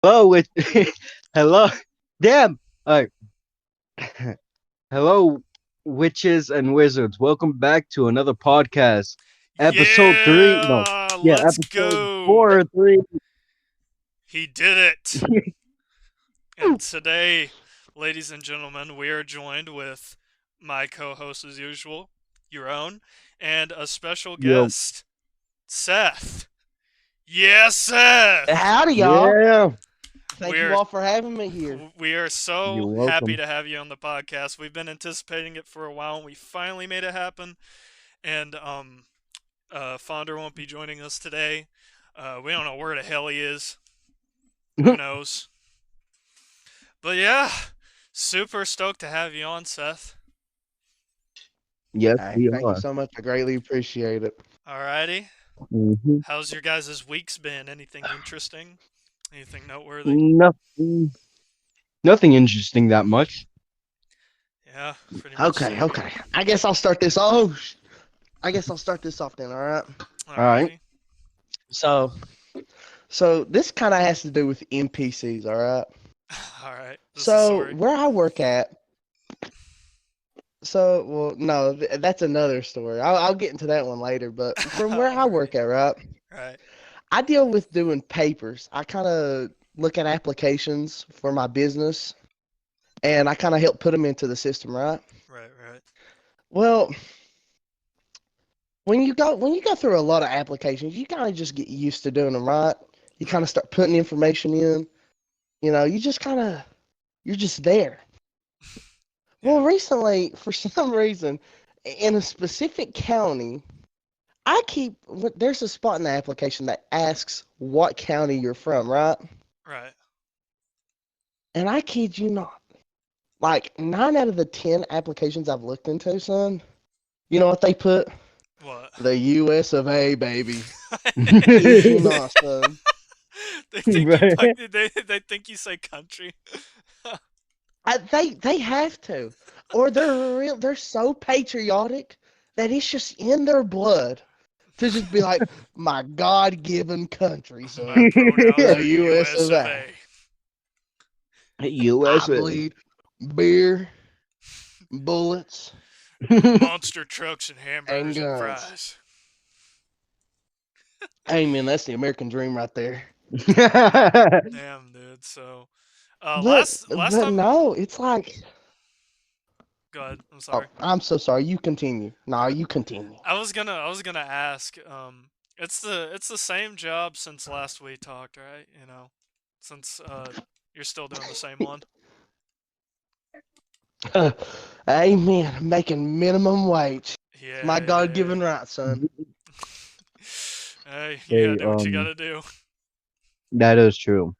Hello, hello, damn. All right, hello, witches and wizards. Welcome back to another podcast, episode three. No, Yeah, yeah, let's episode go. 4 or 3. He did it. And today, ladies and gentlemen, we are joined with my co-host as usual, Yaron, and a special Yo, guest, Seth. Yes, Seth. Howdy, y'all. yeah, Thank you We're all for having me here. we are you're so happy welcome. to have you on the podcast. We've been anticipating it for a while, and we finally made it happen. And Fawnder won't be joining us today. We don't know where the hell he is. Who knows? But yeah, super stoked to have you on, Seth. Yes, Hey, we thank you are. so much. I greatly appreciate it. Alrighty. Hmm. How's your guys' weeks been? Anything interesting? Anything noteworthy? Nothing, nothing interesting that much. Yeah, pretty much Okay, same. okay. I guess I'll start this. Oh, I guess I'll start this off then. All right. All right. Alrighty. So, so this kind of has to do with NPCs. All right. Alright. This is the So story. where I work at. So, well, no, that's another story. I'll get into that one later. But from where I Alright. work at, right, Right. I deal with doing papers. I kind of look at applications for my business, and I kind of help put them into the system, right? Right, right. Well, when you go through a lot of applications, you kind of just get used to doing them, right? You kind Right. of start putting information in. You just kind of you're just there. Yeah. Well, recently, for some reason, in a specific county, there's a spot in the application that asks what county you're from, right? Right. And I kid you not, like 9 out of the 10 applications I've looked into, son, you know what they put? What? The U.S. of A. Baby. Kid you not, son. They think you Right. they think you say country. They have to, or they're so patriotic that it's just in their blood to just be like my God-given country, My son, pronouns the are U.S. US of of A. A. I USA. bleed beer, bullets, Monster trucks and and hamburgers and guns. fries. Amen. That's the American dream right there. Damn, dude. So, But last but time. no, it's like Go ahead. I'm oh, sorry. I'm so sorry. You continue. No, you continue. I was gonna ask. It's the same job since last we talked, right? Since you're still doing the same one. Amen. Making minimum wage. It's my Yeah, yeah, God-given right, son. yeah. Hey, you gotta Hey, do what you gotta do. that is true.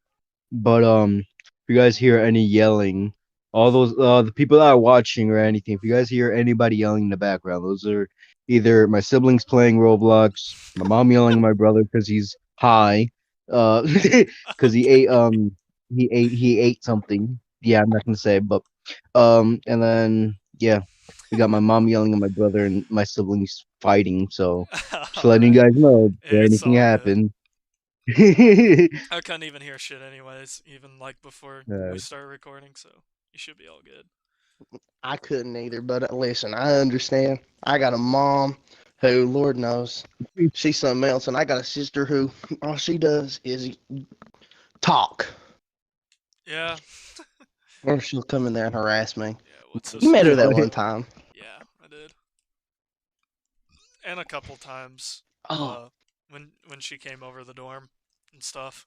But if you guys hear any yelling, all those the people that are watching or anything, if you guys hear anybody yelling in the background, those are either my siblings playing Roblox, my mom yelling at my brother because he's high, because Okay. he ate something. Yeah, I'm not gonna say, but and then yeah, we got my mom yelling at my brother and my siblings fighting. So just All letting you right. guys know if It's anything all good. happens. I couldn't even hear shit anyways, even like before we uh, start recording, so you should be all good. I couldn't either, but listen, I understand. I got a mom who, Lord knows, she's something else, and I got a sister who all she does is talk, Yeah. or she'll come in there and harass me. Yeah, what You met sisters her that don't? one time. Yeah, I did. And a couple times Oh, when she came over the dorm and stuff.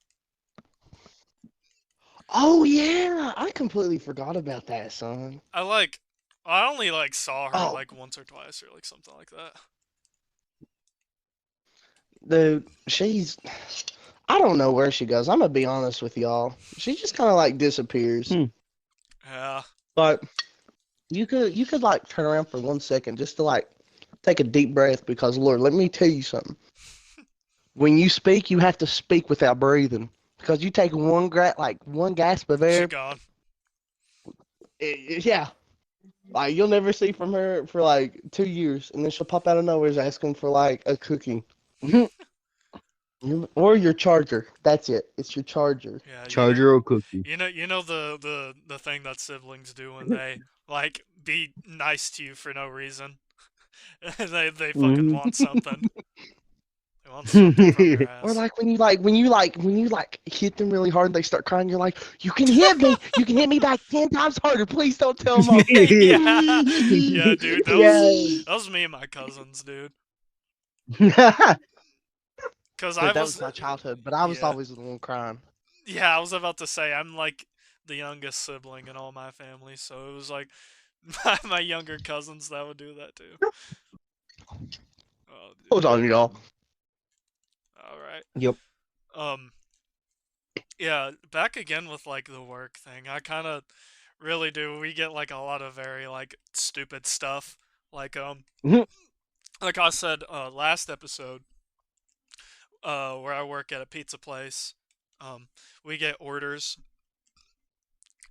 oh yeah, I completely forgot about that, son. I like I only like saw her Oh, like once or twice or like something like that. dude, she's. I don't know where she goes. I'm gonna be honest with y'all. She just kind of like disappears. hmm. Yeah. But you could like turn around for 1 second just to like take a deep breath because Lord, let me tell you something. When you speak, you have to speak without breathing because you take one gasp of She air. gone. Yeah, like you'll never see from her for like 2 years, and then she'll pop out of nowhere asking for like a cookie. Or your charger. That's it. It's your charger. Yeah, Charger or cookie? the thing that siblings do when they like be nice to you for no reason. They fucking Hmm. want something. They want something from your Or ass. like when you hit them really hard and they start crying, you're like, you can hit me. You can hit me back 10 times harder. Please don't tell mom. Yeah, yeah, dude. Yeah. That was me and my cousins, dude. Cause I But that was was my childhood. But I was yeah, always the one crying. yeah. I was about to say I'm like the youngest sibling in all my family, so it was like my younger cousins that would do that too. Oh, dude. Hold on, y'all. All right. Yep. Um. Yeah. Back again with like the work thing. I kind of really do. We get like a lot of very like stupid stuff. Like like I said last episode, where I work at a pizza place, we get orders,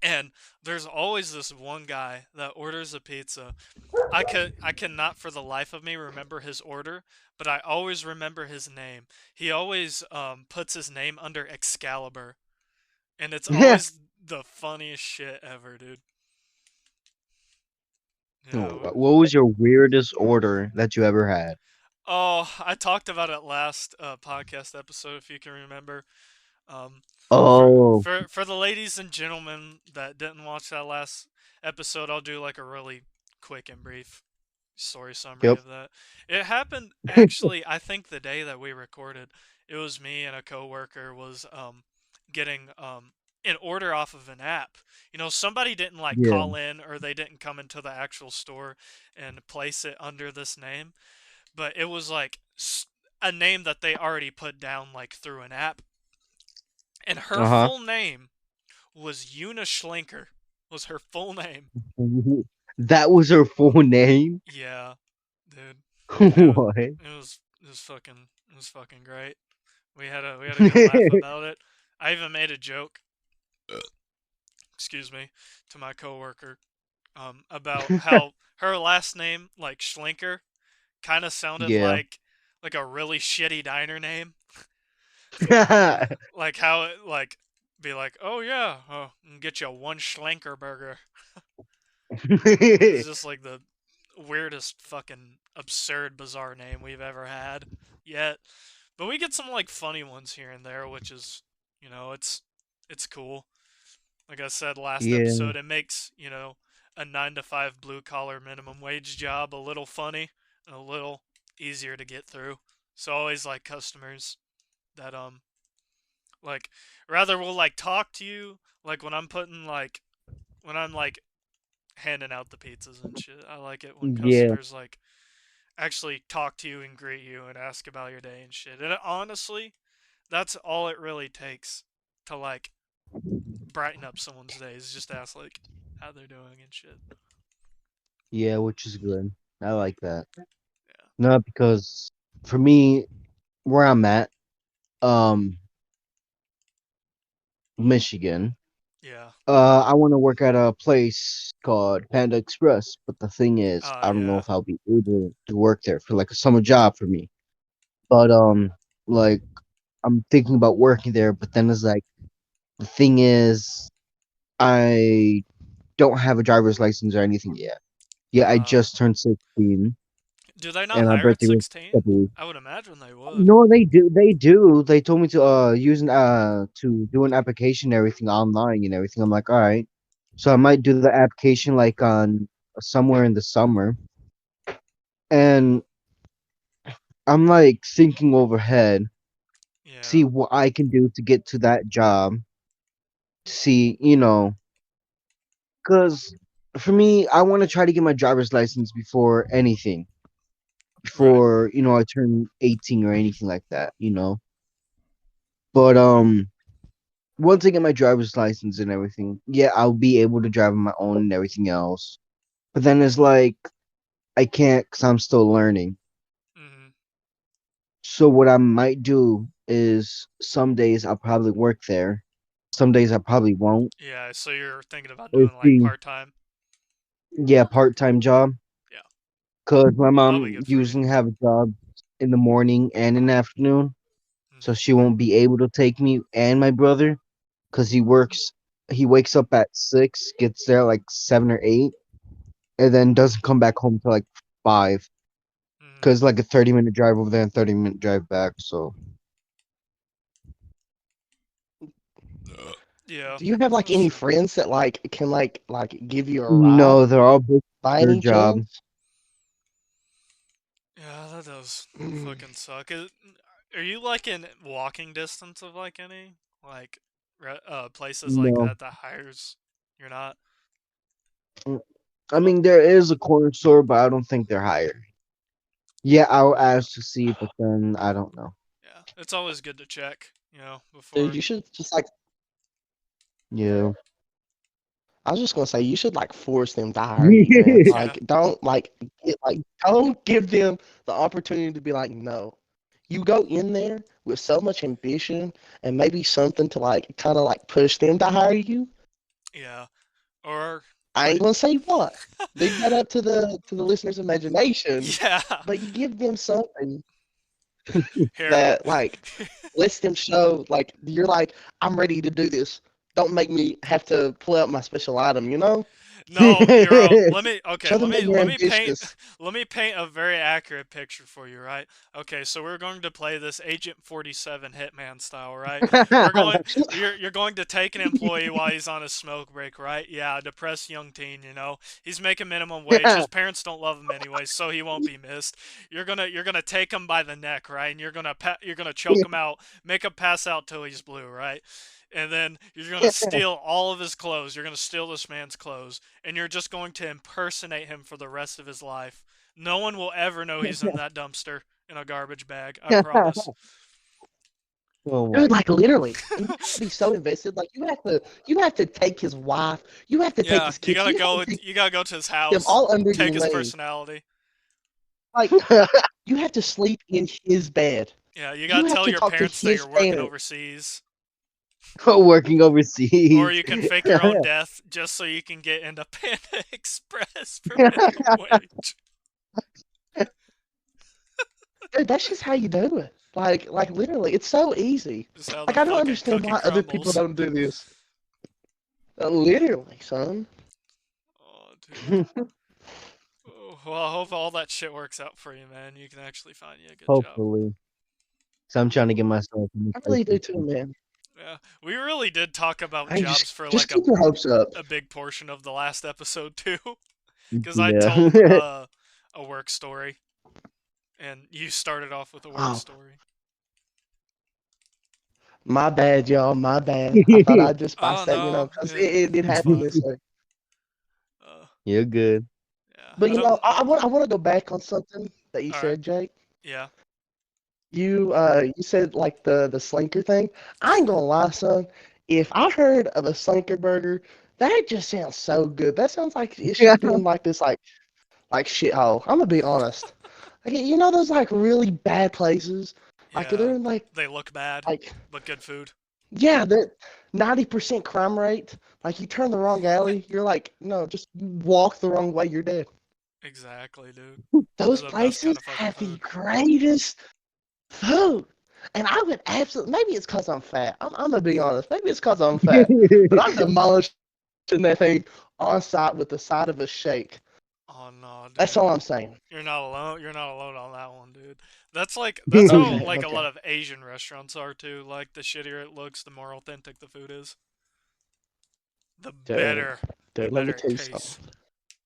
and there's always this one guy that orders a pizza. I cannot for the life of me remember his order, but I always remember his name. He always puts his name under Excalibur, and it's always the funniest shit ever, dude. Yeah. What was your weirdest order that you ever had? Oh, I talked about it last podcast episode, if you can remember. Um, Oh, for the ladies and gentlemen that didn't watch that last episode, I'll do like a really quick and brief story summary yep. of that. It happened actually, I think the day that we recorded. It was me and a coworker was getting an order off of an app. You know, somebody didn't like Yeah. call in or they didn't come into the actual store and place it under this name, but it was like a name that they already put down like through an app, and her Uh full name was Una Schlenker. Was her full name? huh. That was her full name. Yeah, dude. It, What? it was fucking great. We had a good laugh about it. I even made a joke, excuse me, to my coworker, about how her last name, like Schlenker, kind of sounded Yeah. like a really shitty diner name. Like how it like be like, oh yeah, get you one Schlenker burger. It's just like the weirdest fucking absurd bizarre name we've ever had yet. But we get some like funny ones here and there, which is, it's cool. Like I said last Yeah. episode, it makes, a 9 to 5 blue collar minimum wage job a little funny and a little easier to get through. So always like customers that like rather will like talk to you like when I'm like handing out the pizzas and shit. I like it when Yeah. customers like actually talk to you and greet you and ask about your day and shit. And honestly, that's all it really takes to like brighten up someone's day is just ask like how they're doing and shit. Yeah, which is good. I like that. Yeah. No, because for me, where I'm at, um, Michigan, Yeah. I want to work at a place called Panda Express. But the thing is, Oh I don't know yeah. if I'll be able to work there for like a summer job for me. But like I'm thinking about working there. But then it's like the thing is, I don't have a driver's license or anything yet. Yeah, I Uh just turned 16, do they not and my hire at birthday was 16? February. I would imagine they would. No, they do. They do. They told me to to do an application and everything online and everything. I'm like, all right. So I might do the application like on somewhere in the summer. And I'm like thinking overhead, see Yeah. what I can do to get to that job. See, you know, because for me, I want to try to get my driver's license before anything, Right. before, I turn 18 or anything like that, But once I get my driver's license and everything, yeah, I'll be able to drive on my own and everything else. But then it's like I can't because I'm still learning. Mhm. So what I might do is some days I'll probably work there. Some days I probably won't. Yeah, so you're thinking about Or doing like see, part-time? yeah, part-time job. Yeah. Cause my That'll be mom good for you. usually have a job in the morning and in the afternoon. so she won't be able to take me and my brother because he wakes up at 6, gets there like 7 or 8, and then doesn't come back home till like 5 Mm-hmm. because like a 30-minute drive over there and 30-minute drive back. So Yeah. Do you have like That's any true. friends that like can like give you a ride no, they're all booked by their any job. chance? Yeah, that does Mm. fucking suck. Are you like in walking distance of like any like places like No. that hires? You're not. Mm, I mean, there is a corner store, but I don't think they're higher. Yeah, I'll ask to see, but then I don't know. Yeah, it's always good to check. Dude, Before. you should just like Yeah. I was just gonna say you should like force them to hire you, man. Yeah. Like don't don't give them the opportunity to be like no. You go in there with so much ambition and maybe something to like kind of like push them to hire you. Yeah. Or I ain't like. gonna say what. Leave that up to the listener's imagination. Yeah. But you give them something Here. that like lets them show like you're like I'm ready to do this. Don't make me have to pull out my special item. You know, No, you're let me okay, show them that you're let me paint ambitious. let me paint a very accurate picture for you, right? Okay, so we're going to play this Agent 47 Hitman style, right? We're going you're going to take an employee while he's on a smoke break, right? Yeah, depressed young teen, you know. He's making minimum wage. His parents don't love him anyway, so he won't be missed. You're going to take him by the neck, right? And you're going to choke him out, make him pass out till he's blue, right? And then you're going to steal all of his clothes. You're going to steal this man's clothes and you're just going to impersonate him for the rest of his life. No one will ever know he's in that dumpster in a garbage bag. I promise. Oh Dude, my like god. literally, and you have to be so invested. Like you have to take his wife, you have to take Yeah, his kids, you have to take You gotta go to his them house, all under your take his wing. personality. Like you have to sleep in his bed. Yeah, you You gotta have tell to your talk to parents that his you're working parents. overseas, Working or overseas. you can fake your own death just so you can get into Panda Express for minimum wage. Dude, that's just how you do it. Like literally, it's so easy. Just how the Like I don't fucking understand cookie why other people crumbles. don't do this. Literally, son. Oh, dude. Oh, well, I hope all that shit works out for you, man. You can actually find you a good job. Hopefully. So I'm trying to get myself in the I place really do to too, man. Yeah, we really did talk about I jobs for just like keep your hopes up. a big portion of the last episode too, because I yeah. told a work story, and you started off with a work Oh, story. my bad, y'all. My bad. I thought I'd just Oh bust that, no, because it did it's happen fine. this way. Uh, You're good. yeah, But I don't. I want to go back on something that you All right. said, Jake. Yeah. You said like the slinker thing. I ain't gonna lie, son. If I heard of a slinker burger, that just sounds so good. That sounds like it Yeah. should be in like this like shithole. I'm gonna be honest. Like you know those like really bad places, like Yeah. they're in They look bad, like but good food. yeah, they're 90% crime rate. Like you turn the wrong alley, you're like no, just you walk the wrong way, you're dead. Exactly, dude. They're Those the best kind places of fucking have the food. greatest food. And I would absolutely, maybe it's because I'm fat. I'm going to be honest. Maybe it's because I'm fat. But I'm demolishing that thing on site with the side of a shake. Oh no, That's dude. all I'm saying. You're not alone. You're not alone on that one, dude. That's how Okay, like a lot okay. of Asian restaurants are too. Like the shittier it looks, the more authentic the food is. The Dude, better, the let me better it tell you tastes. something.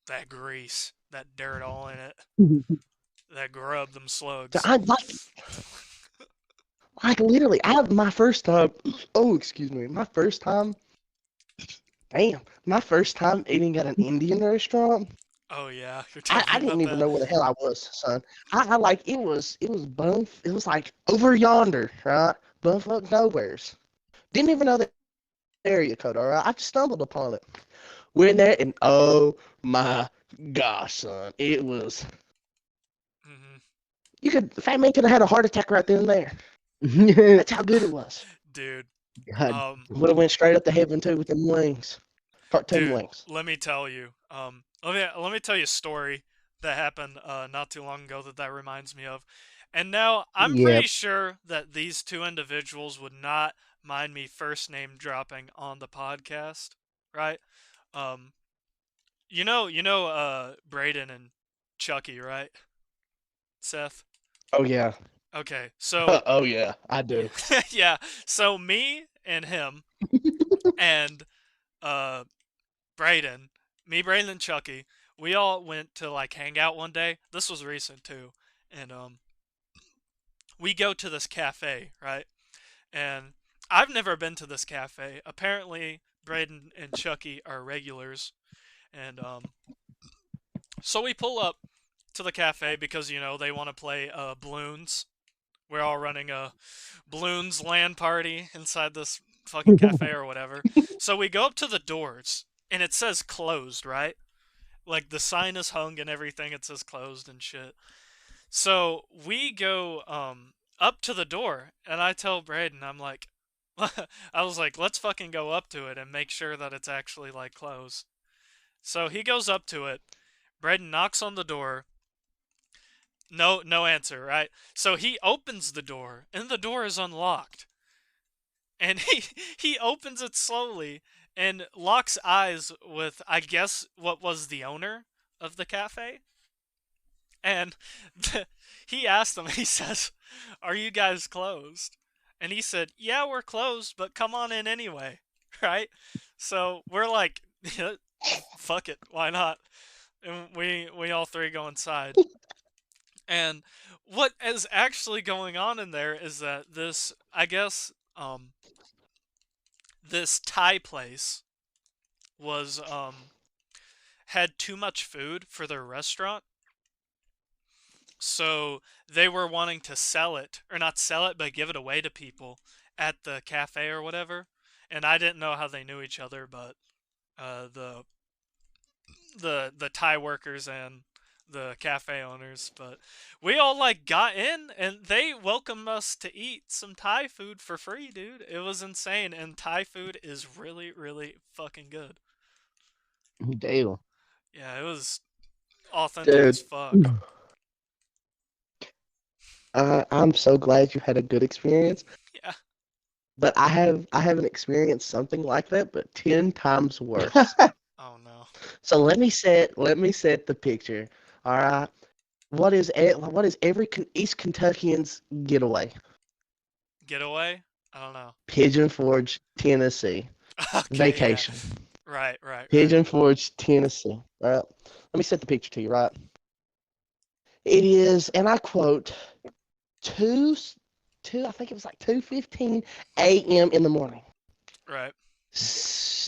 That grease, that dirt all in it, that grub, them So slugs. I like literally, my first time, oh, excuse me, my first time eating at an Indian restaurant. Oh yeah, you're telling I me didn't about even that. know where the hell I was, son. I like it was bumf. It was like over yonder, right? Bumfuck nowheres. Didn't even know the area code. All right, I just stumbled upon it. We're in there, and oh my gosh, son, it was. Hmm. You could the fat man could have had a heart attack right then and there. That's how good it was. Dude, God. Would have went straight up to heaven too with them wings, cartoon dude, wings. let me tell you. Let me tell you a story that happened not too long ago that reminds me of. And now I'm Yep. pretty sure that these two individuals would not mind me first name dropping on the podcast, right? Um, Braden and Chucky, right? Seth. Oh yeah. Okay, so Oh yeah, I do. yeah, so me and him and uh Braden, Braden and Chucky, we all went to like hang out one day. This was recent too, and we go to this cafe, right? And I've never been to this cafe. Apparently, Braden and Chucky are regulars, and so we pull up to the cafe because they want to play balloons. We're all running a balloons LAN party inside this fucking cafe or whatever. So we go up to the doors and it says closed, right? Like the sign is hung and everything. It says closed and shit. So we go up to the door and I tell Braden, I'm like, I was like, let's fucking go up to it and make sure that it's actually like closed. So he goes up to it. Braden knocks on the door. No answer, right? So he opens the door and the door is unlocked. And he opens it slowly and locks eyes with I guess what was the owner of the cafe. And he asked him, he says, "Are you guys closed?" And he said, "Yeah, we're closed, but come on in anyway." Right? So we're like, fuck it, why not? And we all three go inside. And what is actually going on in there is that this, I guess, this Thai place was had too much food for their restaurant. So they were wanting to sell it, or not sell it, but give it away to people at the cafe or whatever. And I didn't know how they knew each other, but the the Thai workers and the cafe owners. But we all like got in, and they welcomed us to eat some Thai food for free, dude. It was insane, and Thai food is really, really fucking good. Damn. Yeah, it was authentic as Dude, fuck. I'm so glad you had a good experience. Yeah. But I haven't experienced something like that, but 10 times worse. Oh no. So let me set the picture. All right. What is every East Kentuckian's getaway? Getaway? I don't know. Pigeon Forge, Tennessee. Okay, yeah. Vacation. Right. Pigeon Forge, Tennessee. All right. Let me set the picture to you, right? It is, and I quote, two, I think it was like 2:15 a.m. in the morning. Right.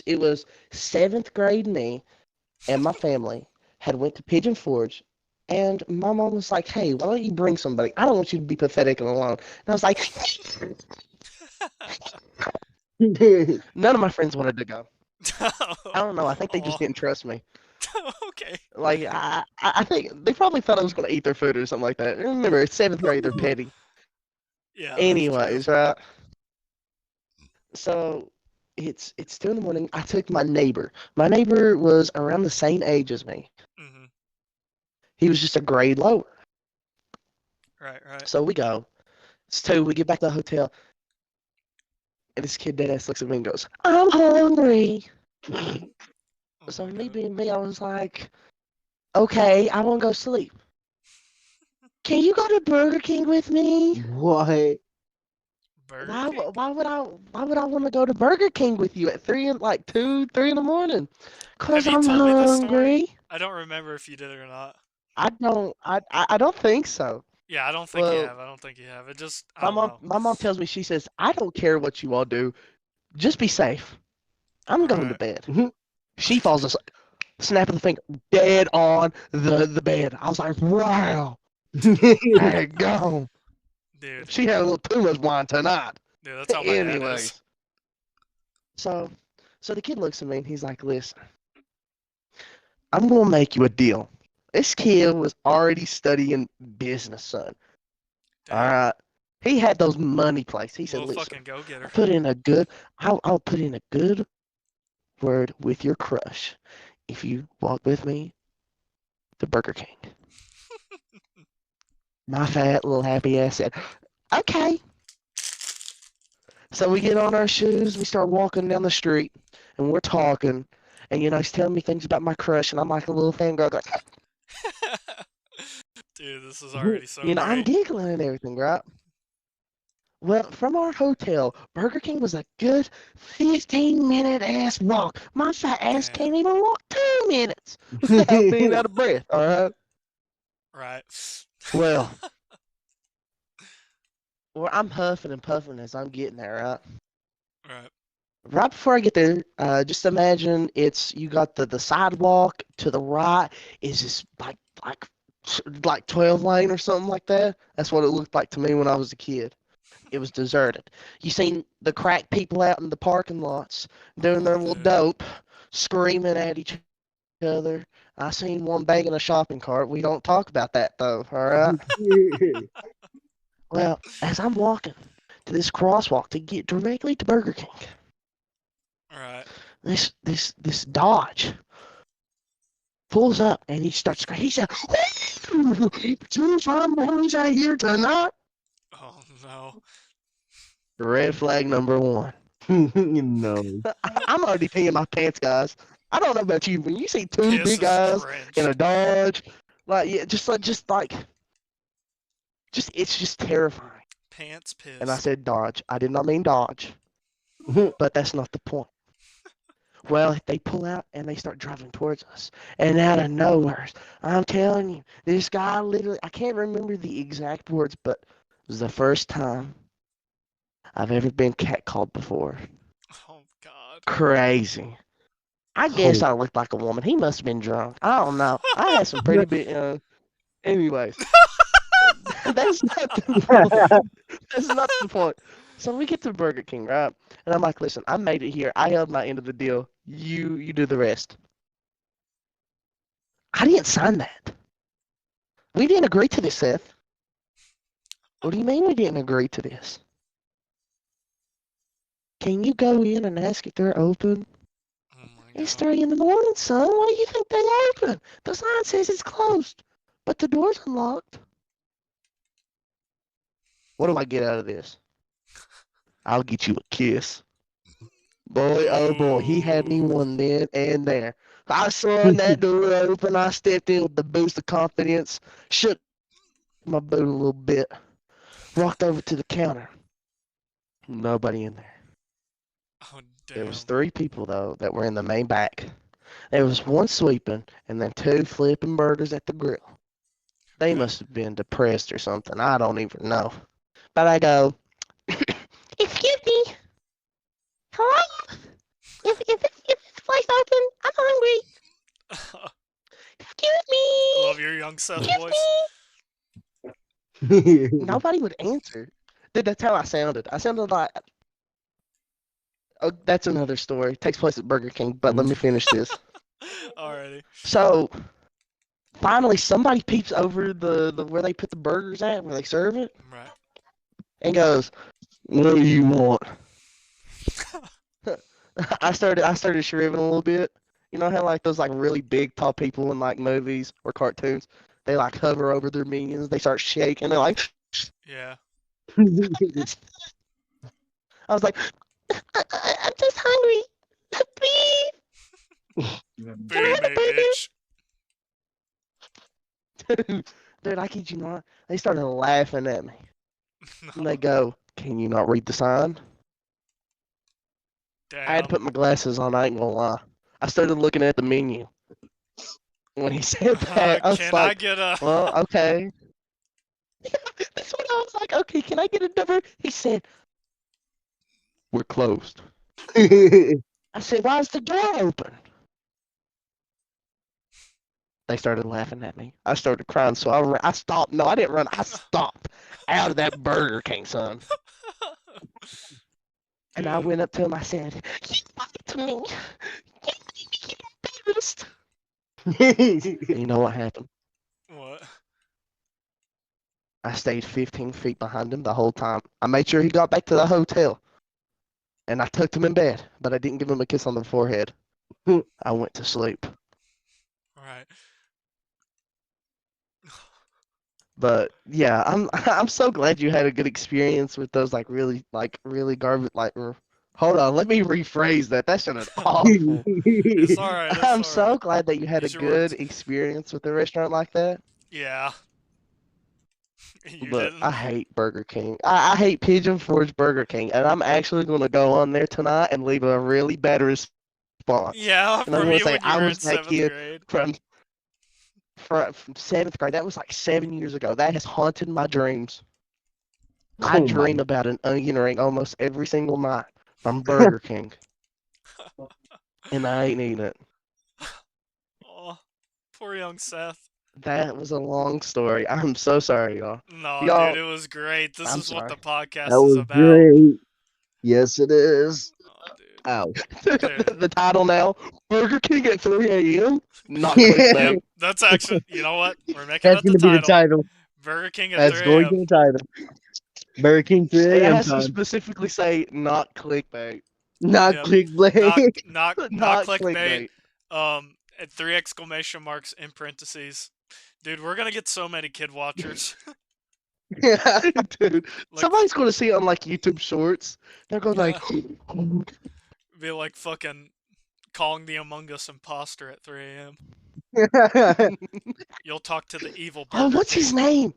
It was seventh grade me and my family had went to Pigeon Forge, and my mom was like, "Hey, why don't you bring somebody? I don't want you to be pathetic and alone." And I was like, none of my friends wanted to go. I don't know. I think they just Oh. didn't trust me. Okay. Like I think they probably thought I was going to eat their food or something like that. Remember, it's seventh grade; they're petty. Yeah, that's true. Anyways, right? So it's 2 in the morning. I took my neighbor. My neighbor was around the same age as me. Mhm. He was just a grade lower. Right. So we go. It's two. We get back to the hotel, and this kid dead ass looks at me and goes, "I'm hungry." Oh So my me god. being me, I was like, "Okay, I want to go sleep. Can you go to Burger King with me?" What? Burger Why? King? Why would I want to go to Burger King with you at like 2, 3 in the morning? Have Cause you I'm told me this story? hungry. I don't remember if you did it or not. I don't think so. Yeah, I don't think you Well, have. I don't think you have. It just I my don't mom know. my mom tells me, she says, "I don't care what you all do, just be safe. I'm going to Right. bed." She falls asleep, snap of the finger, dead on the bed. I was like, "Wow, go." Dude. She had a little too much wine tonight. Dude, that's how my dad is. Anyways, so so the kid looks at me and he's like, "Listen, I'm gonna make you a deal." This kid was already studying business, son. All Damn. right. He had those money plays. He said, Little "Listen, fucking go I'll getter. put in a good, I'll put in a good word with your crush if you walk with me to Burger King." My fat little happy ass said, okay. So we get on our shoes, we start walking down the street, and we're talking. And, he's telling me things about my crush, and I'm like a little fangirl going, Dude, this is already so I'm great. giggling and everything, right? Well, from our hotel, Burger King was a good 15-minute ass walk. My fat ass Damn. can't even walk 2 minutes without being out of breath, all right? Right. Well, I'm huffing and puffing as I'm getting there, right? Right. Right before I get there, just imagine you got the sidewalk to the right is just like 12 lane or something like that. That's what it looked like to me when I was a kid. It was deserted. You seen the crack people out in the parking lots doing their Oh, little dude. dope, screaming at each other. I seen one banging a shopping cart. We don't talk about that though, all right? Well, as I'm walking to this crosswalk to get directly to Burger King, Right. this Dodge pulls up and he starts screaming. He said, two fine boys out here tonight. Oh, no. Red flag number one. No. I'm already peeing my pants, guys. I don't know about you, when you see two Piss big is guys in a drenched. Dodge, it's just terrifying. Pants And I pissed. said Dodge. I did not mean Dodge, but that's not the point. Well, they pull out and they start driving towards us. And out of nowhere, I'm telling you, this guy literally, I can't remember the exact words, but it was the first time I've ever been catcalled before. Oh, God. Crazy. I guess Oh. I looked like a woman. He must have been drunk. I don't know. I had some pretty big. Anyways, that's not the point. That's not the point. So we get to Burger King, right? And I'm like, listen, I made it here. I held my end of the deal. You do the rest. I didn't sign that. We didn't agree to this, Seth. What do you mean we didn't agree to this? Can you go in and ask if they're open? Oh, my It's God. 3 in the morning, son. Why do you think they're open? The sign says it's closed, but the door's unlocked. What do I get out of this? I'll get you a kiss. Boy, oh boy, he had me Ooh. one then and there. I swung that door open. I stepped in with the boost of confidence, shook my boot a little bit, walked over to the counter. Nobody in there. Oh, There was damn. 3 people though that were in the main back. There was one sweeping and then 2 flipping burgers at the grill. They Okay. must have been depressed or something. I don't even know. But I go, excuse me, hello? If this place open, I'm hungry. Excuse I me. love your young Seth Excuse voice. me. Nobody would answer. Dude, that's how I sounded. I sounded like. Oh, that's another story. It takes place at Burger King, but let me finish this. Alrighty. So, finally, somebody peeps over the where they put the burgers at, where they serve it, Right. and goes, "What do you want?" I started shriveling a little bit. You know how like those like really big tall people in like movies or cartoons, they like hover over their minions, they start shaking, they're like, Yeah. I was like, I'm just hungry. Please, can I Feed have a me, burger? bitch. Dude, I kid you not. They started laughing at me. And No. they go, can you not read the sign? I had to Damn. put my glasses on, I ain't gonna lie. I started looking at the menu. When he said that, I was Can I like, get a? well, okay. That's what I was like, okay, can I get a number? He said, we're closed. I said, why is the door open? They started laughing at me. I started crying, so I stopped. No, I didn't run. I stopped out of that Burger King, son. And I Good. went up to him. I said, "You lied to me. You made me embarrassed." And you know what happened? What? I stayed 15 feet behind him the whole time. I made sure he got back to the hotel, and I tucked him in bed, but I didn't give him a kiss on the forehead. I went to sleep. Right. But yeah, I'm so glad you had a good experience with those really garbage hold on, let me rephrase that. That sounded awful. It's all right. It's I'm all right. so glad that you had a Use your good words. experience with a restaurant like that. Yeah, you But didn't. I hate Burger King. I hate Pigeon Forge Burger King, and I'm actually going to go on there tonight and leave a really bad response. And Yeah, I'm going from to you say when I you were was in that kid seventh grade. from from seventh grade. That was like 7 years ago. That has haunted my dreams. I Oh my. dream about an onion ring almost every single night from Burger King, and I ain't eating it. Oh, poor young Seth. That was a long story. I'm so sorry, y'all. No, dude, Y'all, it was great. This I'm is what sorry. the That podcast is was about. great. Yes, it is. Oh, dude. Ow. Dude. The title now: Burger King at 3 a.m. Not Yep, clickbait. that's actually, you know what? We're making That's that the gonna be the title. title. Burger King at That's 3 going to a.m. the title. Burger King It 3 a.m. has to time. specifically say not clickbait. Not Yep. clickbait. Not Not clickbait. clickbait. At three exclamation marks in parentheses. Dude, we're gonna get so many kid watchers. Dude, Like, somebody's going to see it on like YouTube Shorts. They're going like, yeah, be like fucking calling the Among Us imposter at 3 a.m. You'll talk to the evil oh, Burger what's his King. name?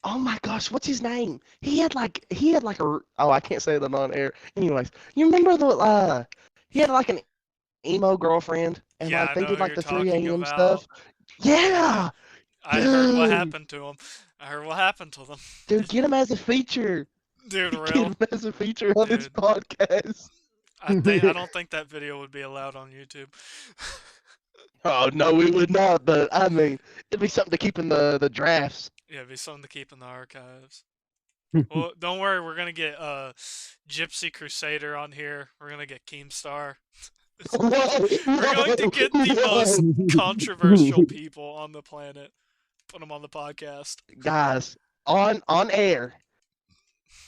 Oh my gosh, what's his name? He had like a oh I can't say that on air. Anyways, you remember he had like an emo girlfriend and Yeah, like I they know did who like you're the talking 3 a.m. about. stuff. Yeah, Yeah, I heard what dude, happened to him. I heard what happened to them. dude, get him as a feature. Dude, Get real? him as a feature on this Dude, podcast. I don't think that video would be allowed on YouTube. Oh no, we would not. But I mean, it'd be something to keep in the drafts. Yeah, it'd be something to keep in the archives. Well, don't worry, we're gonna get Gypsy Crusader on here. We're gonna get Keemstar. Whoa, We're going to whoa, get the whoa. most controversial people on the planet. Put them on the podcast. Guys, on air,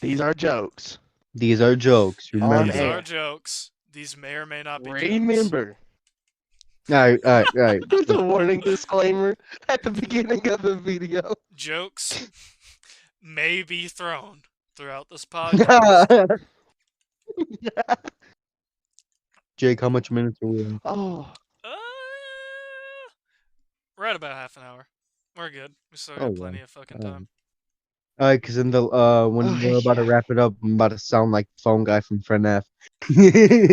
these are jokes. These are jokes. Yeah, On these Remember. are air. jokes. These may or may not be jokes. Remember, All right, all right, all right. there's a warning disclaimer at the beginning of the video. Jokes may be thrown throughout this podcast. Jake, how much minutes are we on? Oh, Uh, we're at about half an hour. We're good. We still Oh got wow. plenty of fucking time. All right, because in the when okay, we're about to yeah. wrap it up, I'm about to sound like the phone guy from Friend F.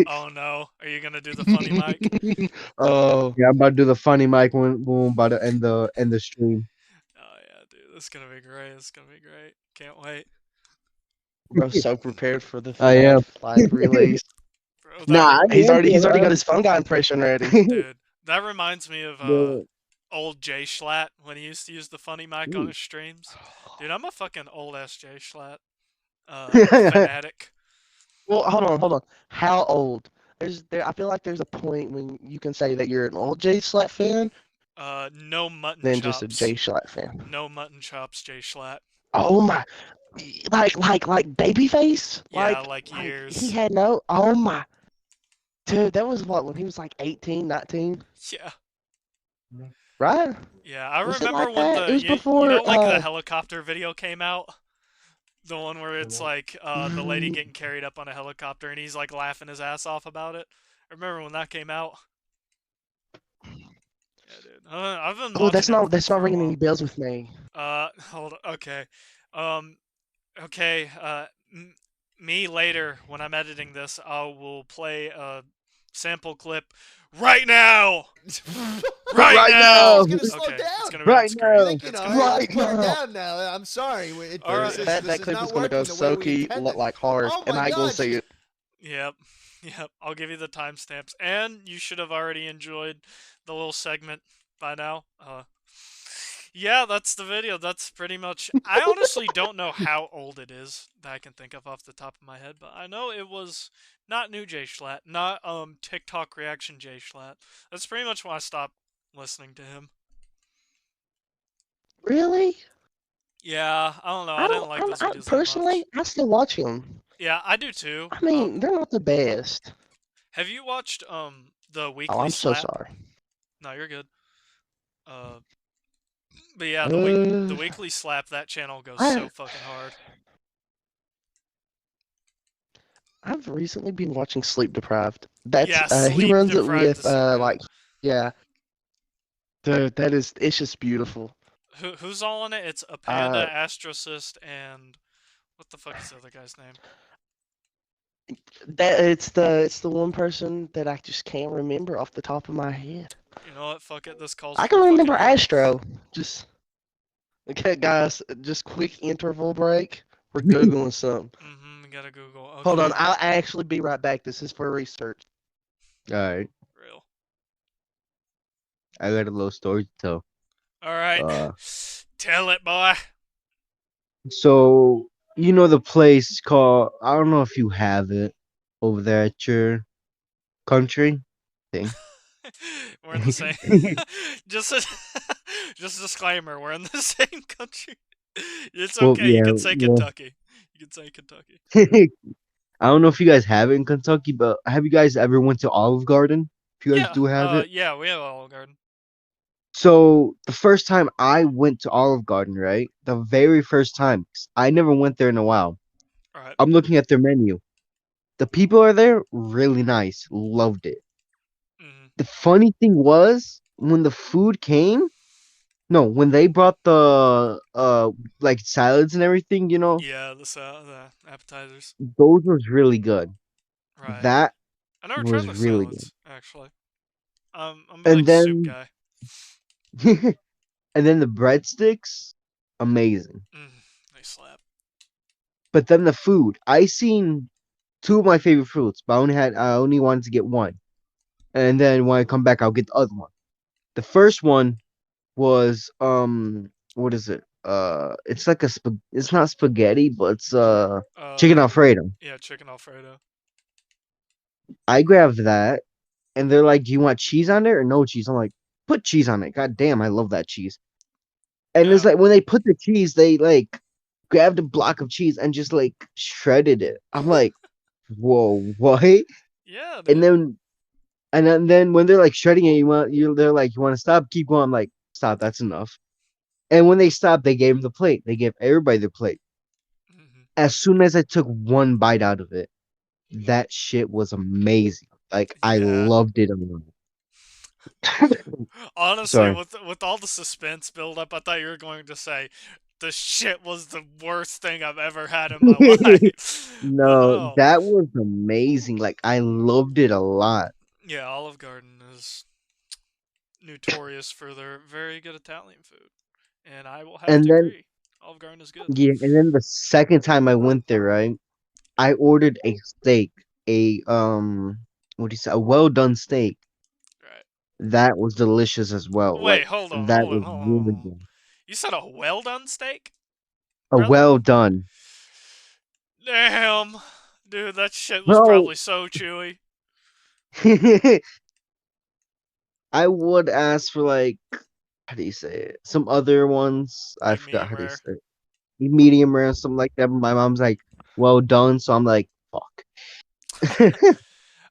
Oh no, are you gonna do the funny mic? Oh, Yeah, I'm about to do the funny mic when we're about to end the stream. Oh yeah, dude, this is gonna be great. This is gonna be great. Can't wait. bro's so prepared for the I am. FNAF release. Bro, Nah, I He's already am. got his phone guy impression ready. dude, that reminds me of The- old Jay Schlatt when he used to use the funny mic on his streams. Dude, I'm a fucking old ass Jay Schlatt fanatic. Well, hold on. How old? I feel like there's a point when you can say that you're an old J Slat fan No mutton than just a chops. J Slat fan. No mutton chops, Jay Schlatt. Oh my, like Babyface? Yeah, like Like he years. had no. Oh my, dude, that was what when he was like 18, 19, Yeah. right? Yeah, I Was it remember like when that? It the was you before. know like the helicopter video came out? The one where it's like the lady Mm, getting carried up on a helicopter and he's like laughing his ass off about it. I remember when that came out. Yeah, dude. I've been oh, watching him that's not for a ringing while. any bells with me. Hold. Okay. Um. Okay. Me later when I'm editing this, I will play a sample clip right now. Right Right now. now. He's gonna slow Okay. It's down. gonna be on Right screen. now. Think, It's all gonna be right, on let's Right screen. put it now. down now. I'm sorry. All right. That This is clip not is gonna go working the way so we key, intended. like hard, Oh and my I ain't gonna God, see it. Yep. Yep. I'll give you the timestamps, and you should have already enjoyed the little segment by now. Yeah, that's the video. That's pretty much. I honestly don't know how old it is that I can think of off the top of my head, but I know it was not new Jay Schlatt, not TikTok reaction Jay Schlatt. That's pretty much when I stopped listening to him. Really? Yeah, I don't know. I I didn't don't. like those I videos that much. personally, I still watch him. Yeah, I do too. I mean, they're not the best. Have you watched the Oh, Weekly I'm so Slap? sorry. No, you're good. Uh, But yeah, the Uh, weekly slap, that channel goes so I fucking hard. I've recently been watching Sleep Deprived. That's Yeah, he sleep runs it deprived with is so good. like yeah, dude, that is it's just beautiful. Who's all in it? It's a Uh, panda, astrocyst, and what the fuck is the other guy's name? that it's the one person that I just can't remember off the top of my head. You know what? Fuck it. This calls I for can a remember fucking Google. Astro. Just okay, guys. Just quick interval break. We're googling some. Mm-hmm. Gotta Google. Hold on, Okay. I'll actually be right back. This is for research. All right, Real. I got a little story to tell. All right. Uh, Tell it, boy. so you know the place called, I don't know if you have it over there at your country thing. We're in the same. just a, just a disclaimer. We're in the same country. It's Well, okay. You yeah, can say well, Kentucky. You can say Kentucky. I don't know if you guys have it in Kentucky, but have you guys ever went to Olive Garden? If you guys Yeah. do have it. Yeah. We have Olive Garden. So the first time I went to Olive Garden, right? The very first time, 'cause I never went there in a while. All right. I'm looking at their menu. The people are there really nice. Loved it. Mm-hmm. The funny thing was when the food came, no, when they brought the like salads and everything, Yeah. The appetizers. those was really good. Right. That I never tried was their really good. salads actually. I'm a And big soup then guy. and then the breadsticks, amazing. They slap. But then the food, I seen two of my favorite fruits, but I only wanted to get one. And then when I come back, I'll get the other one. The first one was what is it? It's like it's not spaghetti, but it's chicken Uh. alfredo. Yeah. Chicken Alfredo. I grabbed that and they're like, "Do you want cheese on there or no cheese?" I'm like, "Put cheese on it." God damn, I love that cheese. And it's Yeah. like when they put the cheese, they like grabbed a block of cheese and just like shredded it. I'm like, "Whoa, what?" Yeah, And dude. then when they're like shredding it, they're like, "You want to stop? Keep going." I'm like, "Stop, that's enough." And when they stopped, they gave them the plate. They gave everybody the plate. Hmm. As soon as I took one bite out of it, that shit was amazing. Like I Yeah. loved it a lot. Honestly, Sorry. with all the suspense build up, I thought you were going to say the shit was the worst thing I've ever had in my life. But No, no. that was amazing. Like I loved it a lot. Yeah, Olive Garden is notorious for their very good Italian food, and I will have And to then agree. Olive Garden is good. yeah, and then the second time I went there, right? I ordered a steak, what do you say, a well done steak. Right. That was delicious as well. Wait, Like hold on, that hold on, was hold on, hold really on. good. You said a well done steak, A brother? well done. Damn, dude, that shit was Bro, probably so chewy. I would ask for like, how do you say it? Some other ones. I Like forgot medium how do you rare. say it. Medium rare, something like that. But my mom's like, well done. So I'm like, fuck.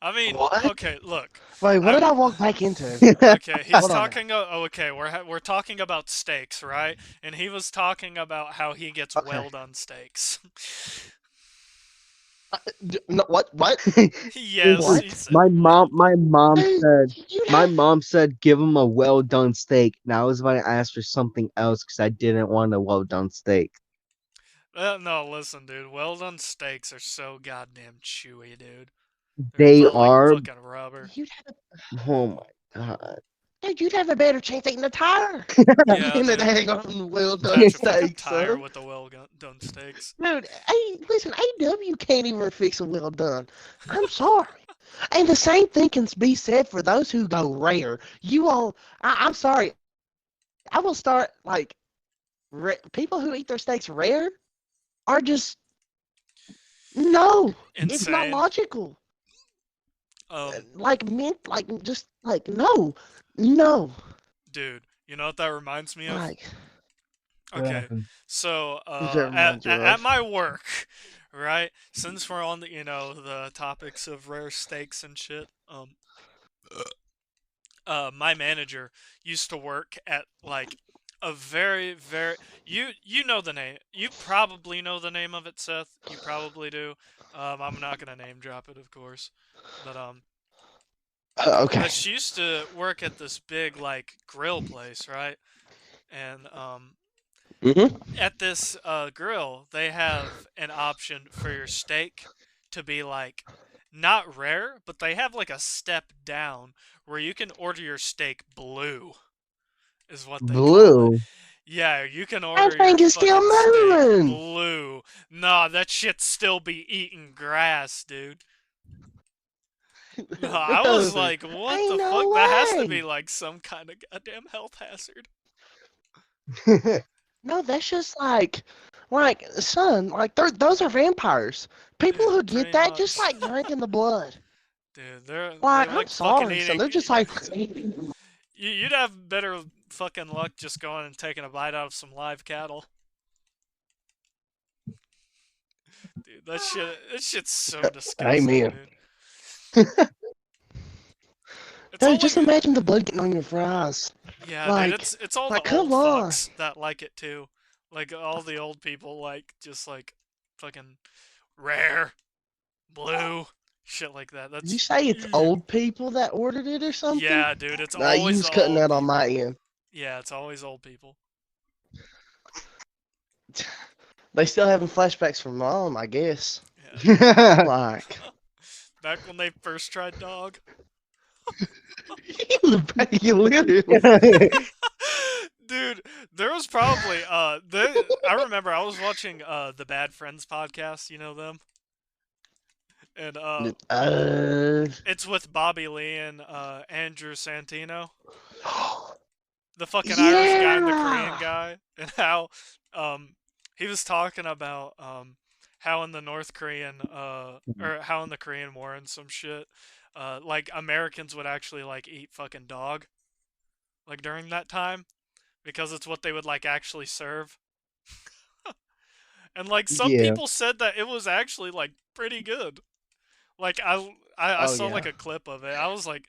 I mean, What? okay, look. Wait, what I did I walk back into? okay, he's Hold on now. talking. Oh, okay, we're talking about steaks, right? And he was talking about how he gets Okay. well done steaks. No, what? What? Yes, Listen, he What? said my well. mom, my mom Dude, said, you'd my have. mom said, give him a well done steak. Now I was about to ask for something else because I didn't want a well done steak. No, listen, dude. Well done steaks are so goddamn chewy, dude. They They feel like are. fucking rubber. You'd have. Oh my god. Dude, you'd have a better chance eating a tire Yeah, than an dude. egg on well done Patch a fucking steak, tire son. with the done steaks. Dude, hey, listen, AW can't even fix a well done. I'm sorry. And the same thing can be said for those who go rare. You all, I'm sorry. I will start like people who eat their steaks rare are just no. It's not Insane. logical. Um, Like mint, like just like no, no. dude, you know what that reminds me of? Like What Okay, happened? so who's that at, reminds you at of? my work, right? Since we're on the topics of rare steaks and shit, my manager used to work at like a very very you know the name. You probably know the name of it, Seth. You probably do. I'm not gonna name drop it, of course, but Okay. but she used to work at this big like grill place, right? And Mm-hmm. at this grill, they have an option for your steak to be like not rare, but they have like a step down where you can order your steak blue, is what they call it. Blue. Yeah, you can That order your thing is still fucking steak moving. blue. Nah, that shit still be eating grass, dude. No, I was Dude, like, what ain't the no fuck? That has to be way. like some kind of goddamn health hazard. No, that's just like, son, like those are vampires. People Dude, who get pretty that just much. like drinking the blood. Dude, they're Like, I'm like fucking sorry, son. eating. They're just like, You'd have better fucking luck just going and taking a bite out of some live cattle. Dude, that shit's so disgusting, amen. dude. It's Dude, all just like imagine the blood getting on your fries. yeah, dude, Like, it's all the like, old come on. fucks that like it too. Like all the old people like just like fucking rare, blue, shit like that. Did you That's say it's old people that ordered it or something? yeah, dude, it's Nah, you always was the cutting old that on my people. end. Yeah, it's always old people. They still having flashbacks from mom, I guess. Yeah, dude. Like, Back when they first tried dog. you literally. Dude, there was probably I remember I was watching the Bad Friends podcast, you know them? And Uh, it's with Bobby Lee and Andrew Santino, the fucking Irish guy and the Korean yeah. guy, and how he was talking about how in the North Korean or how in the Korean War and some shit like Americans would actually like eat fucking dog like during that time because it's what they would like actually serve. And like some Yeah. people said that it was actually like pretty good. Like I Oh saw like yeah. a clip of it. I was like,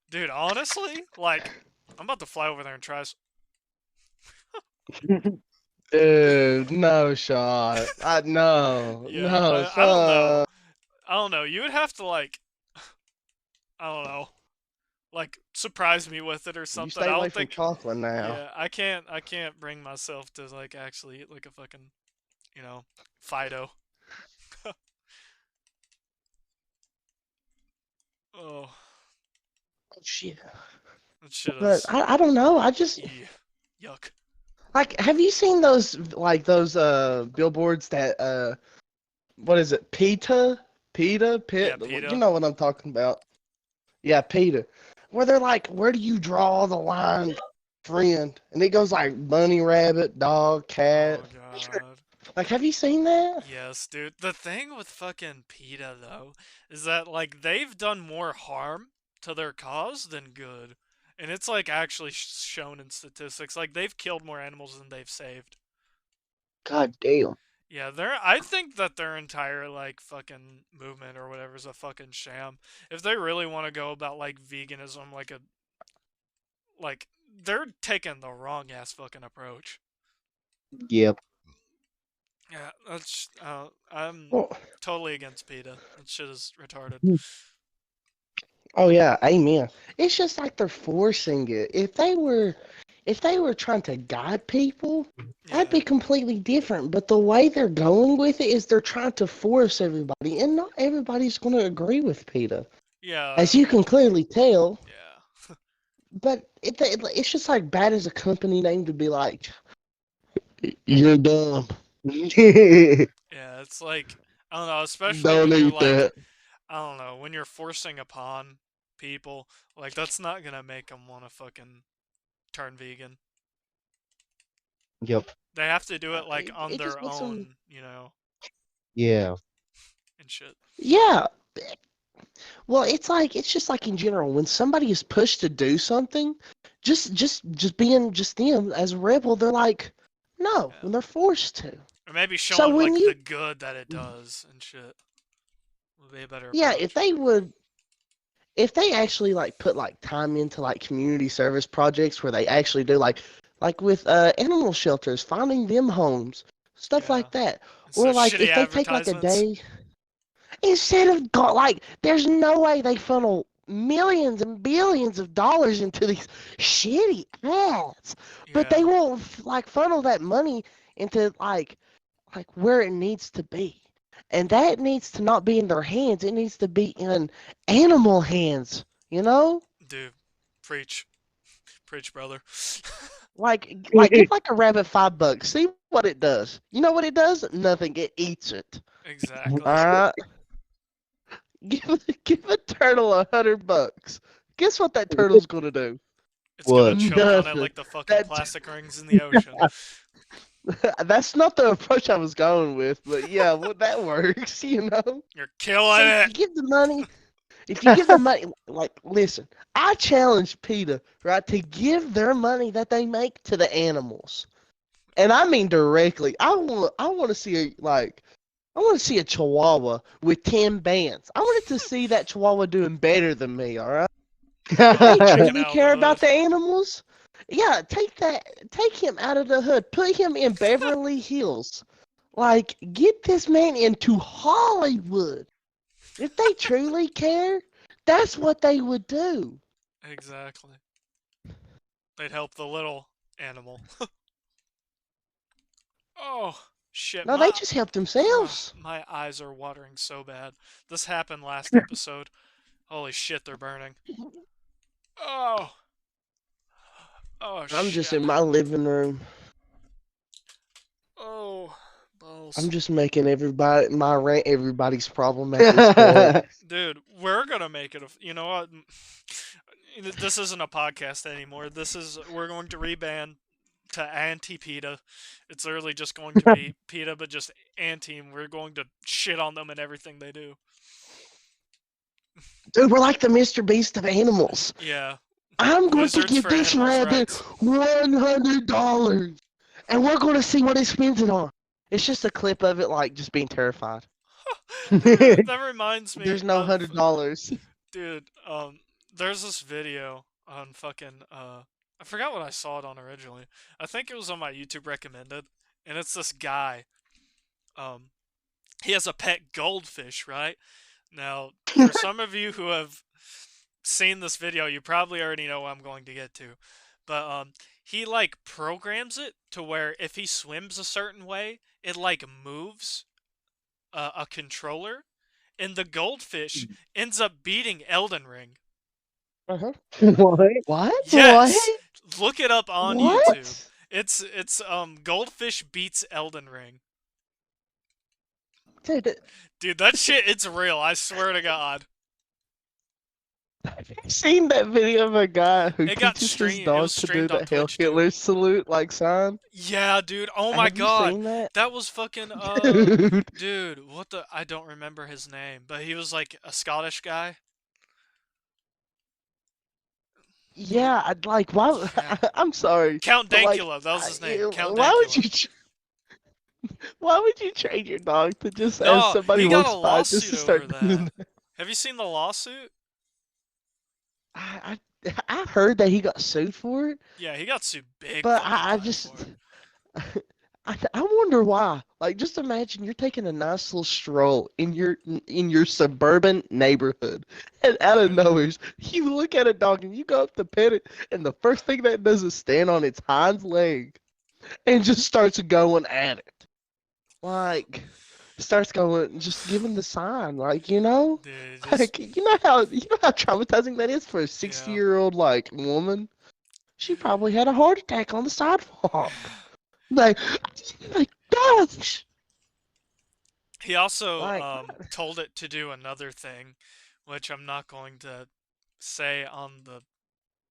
dude, honestly, like I'm about to fly over there and try. Dude, no shot. Yeah, No, I don't know. son. I don't know. You would have to like I don't know, like surprise me with it or You something. stay I away don't from think. chocolate now. Yeah, I can't bring myself to like actually eat like a fucking you know Fido. Oh, Oh, shit. that shit But is I don't know. I just yuck. like. Have you seen those those billboards that what is it? Yeah, Pit. You PETA. know what I'm talking about? Yeah, PETA. Where they're like, where do you draw the line, friend? And it goes like bunny, rabbit, dog, cat. Oh god. Like, have you seen that? Yes, dude. The thing with fucking PETA though is that like they've done more harm to their cause than good. And it's like actually shown in statistics. Like they've killed more animals than they've saved. God damn. Yeah, I think that their entire like fucking movement or whatever is a fucking sham. If they really want to go about like veganism like they're taking the wrong ass fucking approach. Yep. Yeah, that's I'm Well, totally against PETA. That shit is retarded. oh yeah, amen. It's just like they're forcing it. If they were trying to guide people, that'd Yeah. be completely different. But the way they're going with it is they're trying to force everybody, and not everybody's going to agree with PETA, as Yeah. you can clearly tell. Yeah. But it's just like bad as a company name to be like, you're dumb. Yeah, it's like I don't know, especially Don't when you're eat like that. I don't know, when you're forcing upon people, like that's not gonna make them want to fucking turn vegan. Yep. They have to do it like on It their just makes them. own, you know, Yeah. and shit. Yeah. Well, it's just like in general when somebody is pushed to do something, just being just them as a rebel, they're like, no, Yeah. when they're forced to. Or maybe So showing when like the you, good that it does and shit would be a better yeah, if approach. they would, if they actually like put like time into like community service projects where they actually do like like with animal shelters, finding them homes, stuff Yeah. like that. It's Or those like shitty if they take like a advertisements. day instead of like there's no way they funnel millions and billions of dollars into these shitty ads, but they Yeah, won't like funnel that money into like where it needs to be. And that needs to not be in their hands. It needs to be in animal hands, you know? dude, preach, preach, brother. Like give like a rabbit $5. See what it does. You know what it does? Nothing. It eats it. Exactly. Alright? Give a turtle $100. Guess what that turtle's gonna do? It's gonna What? choke on it Nothing. like the fucking That plastic rings in the ocean. that's not the approach I was going with, but yeah, well, that works, you know. You're So killing if it. you give the money, if you give the money, like, listen, I challenge PETA, right, to give their money that they make to the animals, and I mean directly. I want to see I want to see a Chihuahua with 10 bands. I wanted to see that Chihuahua doing better than me. All right, if they Breaking truly out of the care about hood. the animals, yeah, take him out of the hood, put him in Beverly Hills, like get this man into Hollywood. If they truly care, that's what they would do. Exactly. They'd help the little animal. Oh shit, No, they just help themselves. my eyes are watering so bad. This happened last episode. Holy shit, they're burning. Oh, oh I'm just shit. in my living room. Oh, balls. I'm just making everybody my rant everybody's problem at this point. Dude, we're gonna make it. You know what? This isn't a podcast anymore. We're going to rebrand to anti PETA. It's literally just going to be PETA, but just anti. And we're going to shit on them and everything they do. Dude, we're like the Mr. Beast of animals. Yeah, I'm going to wizards give for this animals' rabbit rights. $100, and we're going to see what he spends it on. It's just a clip of it, like just being terrified. Dude, that reminds me There's no of $100. dude. There's this video on fucking I forgot what I saw it on originally. I think it was on my YouTube recommended, and it's this guy. Um, he has a pet goldfish, right? Now, for some of you who have seen this video, you probably already know what I'm going to get to. But he like programs it to where if he swims a certain way, it like moves a controller, and the goldfish ends up beating Elden Ring. Uh-huh. What? What? Yes, look it up on YouTube. What? It's goldfish beats Elden Ring. Dude, Dude, that shit, it's real. I swear to God. have you seen that video of a guy who It got teaches his streamed. It was dog to do streamed on the Hell Twitch too. Hitler salute like sign? Yeah, dude. Oh my Have you God, seen that? that was fucking Dude. dude. What the? I don't remember his name, but he was like a Scottish guy. Yeah, I'd like why Yeah, I'm sorry, Count but like Dankula. That was his name. Count why would Dankula. you why would you train your dog to just as No, somebody he got a walks by just lawsuit to over start that. doing that? Have you seen the lawsuit? I heard that he got sued for it, Yeah, he got sued big but fucking I time just for it. I wonder why. Like, just imagine you're taking a nice little stroll in your suburban neighborhood, and out of Yeah. nowhere, you look at a dog and you go up to pet it, and the first thing that does is stand on its hind leg and just starts going at it. Like, starts going, just giving the sign, like, you know, Dude, just like you know how traumatizing that is for a 60 yeah. year old like woman. She probably had a heart attack on the sidewalk. Like, like gosh. He also Like, told it to do another thing, which I'm not going to say on the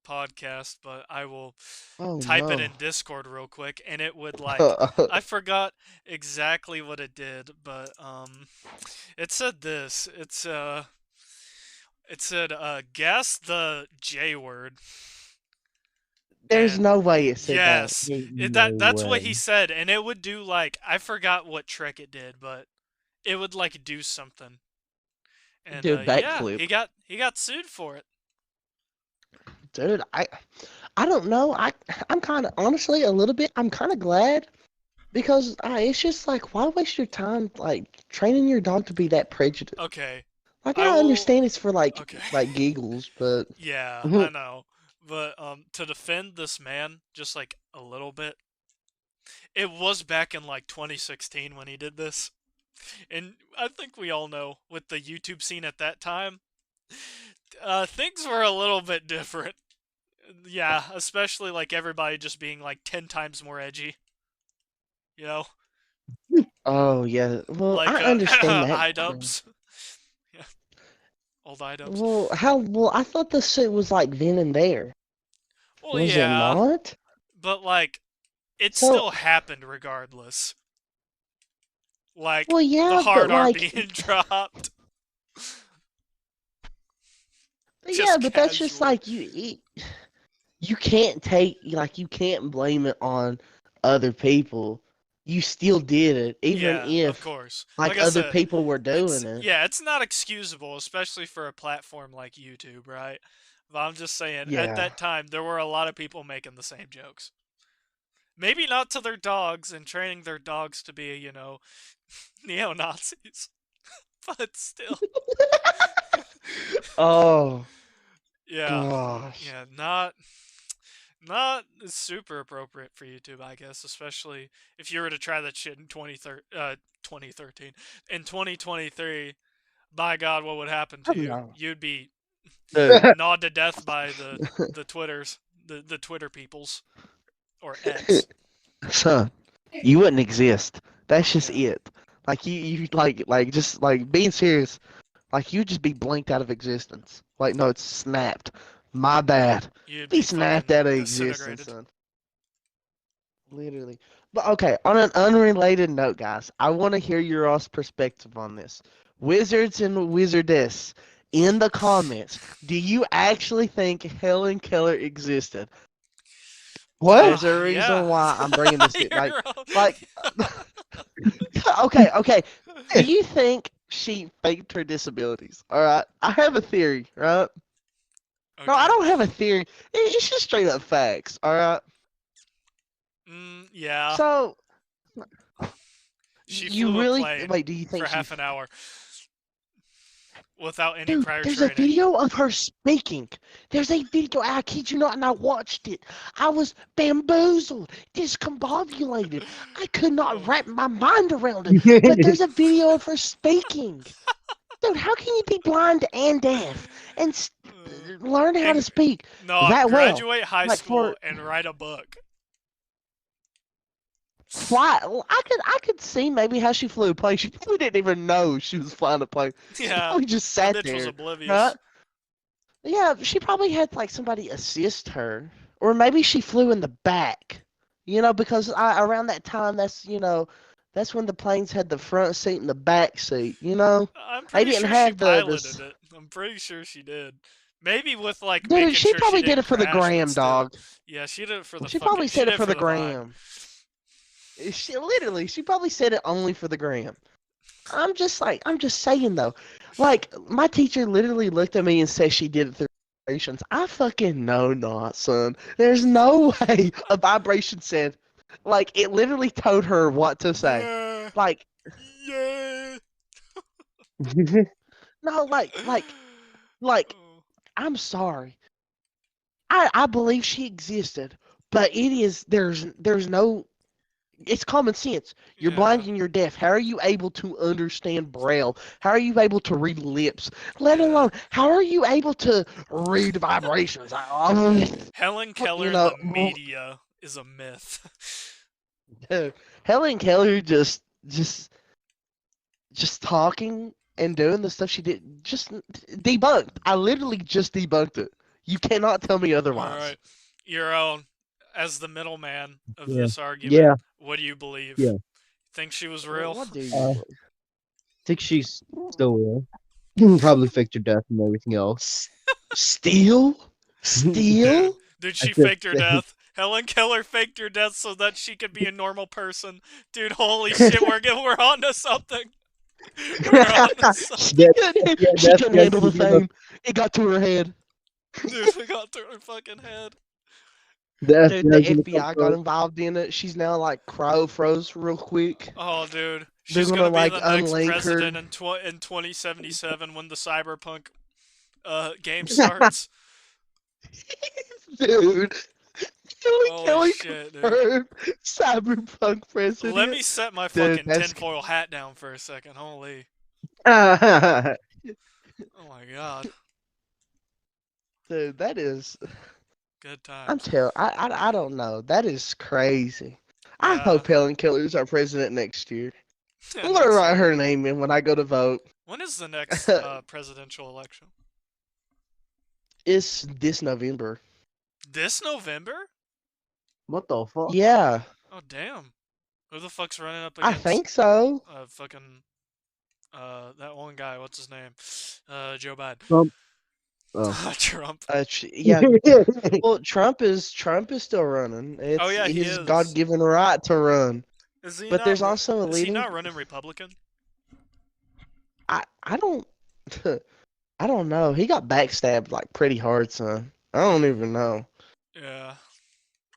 podcast, but I will oh type it no. in Discord real quick, and it would like I forgot exactly what it did, but it said this. It said guess the J word. There's And no way it said that. yes, Ain't no that's what he way. said, and it would do like I forgot what trick it did, but it would like do something. And Dude, yeah, backflip. he got sued for it. Dude, I don't know. I'm kind of honestly a little bit. I'm kind of glad because it's just like why waste your time like training your dog to be that prejudiced? Okay, Like I I will. understand it's for Okay. like giggles, but Yeah, I know. But to defend this man just like a little bit, it was back in like 2016 when he did this. And I think we all know with the YouTube scene at that time, things were a little bit different. Yeah, especially like everybody just being like 10 times more edgy, you know? oh yeah. Well, Like I understand that. iDubbbz. Yeah, old iDubbbz. Well, how? Well, I thought the suit was like then and there. Well, Was it yeah, not? but like it So, still happened regardless. Like well, the yeah, hard R being dropped just but that's just casually. like you can't take like you can't blame it on other people. You still did it, even Yeah, of if course. like Like I other said, people were it's doing it. yeah, it's not excusable, especially for a platform like YouTube, right? But I'm just saying, at Yeah. that time, there were a lot of people making the same jokes. Maybe not to their dogs and training their dogs to be, neo Nazis, but still, Oh yeah, gosh. yeah, not super appropriate for YouTube, I guess, especially if you were to try that shit in 2013. In 2023, by God, what would happen I to don't you? know. You'd be Dude. gnawed to death by the Twitters, the Twitter peoples, or X. Son, you wouldn't exist. That's just Yeah, it. Like you just like being serious. Like you'd just be blinked out of existence. Like no, it's snapped. My bad. you'd Be be snapped fucking out of existence, disintegrated. son. Literally. But okay, on an unrelated note, guys, I want to hear your all's perspective on this. Wizards and wizardess, in the comments, do you actually think Helen Keller existed? What? There's a Yeah, reason why I'm bringing this in. you're wrong. Like, okay. Do you think she faked her disabilities? All right, I have a theory, right? No, I Okay. don't have a theory. It's just straight up facts. All right. Yeah. So She you flew a really plane wait? Do you for think she? half an hour without any Dude, prior there's a training. video of her speaking. There's a video. I kid you not, and I watched it. I was bamboozled, discombobulated. I could not Oh. wrap my mind around it. But there's a video of her speaking. Dude, how can you be blind and deaf and learn how to And speak no, that well? graduate high Like school for and write a book. fly, well, I could see maybe how she flew a plane. She probably didn't even know she was flying a plane. She Yeah, probably just that sat bitch was there, right? oblivious. Yeah, she probably had like somebody assist her, or maybe she flew in the back. Because around that time, that's when the planes had the front seat and the back seat. I'm They pretty didn't sure she have the piloted this. it. I'm pretty sure she did. Maybe with like Dude, making she sure she probably did didn't it for the crash, but gram, still. dog. Yeah, she did it for the She fucking. probably She said did it it for for the the vibe. gram. She literally, she probably said it only for the gram. I'm just saying though. Like my teacher literally looked at me and said she did it through vibrations. I fucking know not, son. There's no way a vibration said, like it literally told her what to say. Yeah. Like Yeah. no, like Oh, I'm sorry. I believe she existed, but there's no. It's common sense. You're blind yeah. and you're deaf. How are you able to understand Braille? How are you able to read lips? Let Yeah. alone, how are you able to read vibrations? Helen Keller You in know, the media is a myth. Helen Keller just talking and doing the stuff she did, just debunked. I literally just debunked it. You cannot tell me All otherwise. right. Yaron, as the middleman of Yeah. this argument, Yeah. what do you believe? Yeah. Think she was What, real? what do you I believe? think she's still real. Probably faked her death and everything else. Steal? Dude, Steal? dude, I she just faked her think death. Helen Keller faked her death so that she could be a normal person. Dude, holy shit, we're onto something. We're onto something. She that, couldn't, yeah, she that's couldn't the handle the idea of fame. It got to her head. Dude, we got through her fucking head. The Dude, the FBI's gonna come FBI for got us. involved in it. She's now like froze real quick. Oh, dude, They're she's gonna gonna be like the next unlink president her. in 2077 when the cyberpunk game starts. Dude, Holy Kelly shit, dude. confirmed Cyberpunk Let president. me set my Dude, fucking that's tinfoil hat down for a second. Holy. Oh my god. dude, that is. Good I'm times. tell. I don't know. That is crazy. I Yeah. hope Helen Keller is our president next year. I'm gonna Next write year. her name in when I go to vote. When is the next presidential election? It's this November. This November? What the fuck? Yeah, Oh damn. Who the fuck's running up I against think so. fucking that one guy, what's his name? Joe Biden. Trump. Oh. Trump. Yeah. Well, Trump is still running. Oh It's yeah, he his is. God-given right to run. Is he But not there's also a is he leading. not running Republican? I don't. I don't know. He got backstabbed like pretty hard, son. I don't even know. Yeah.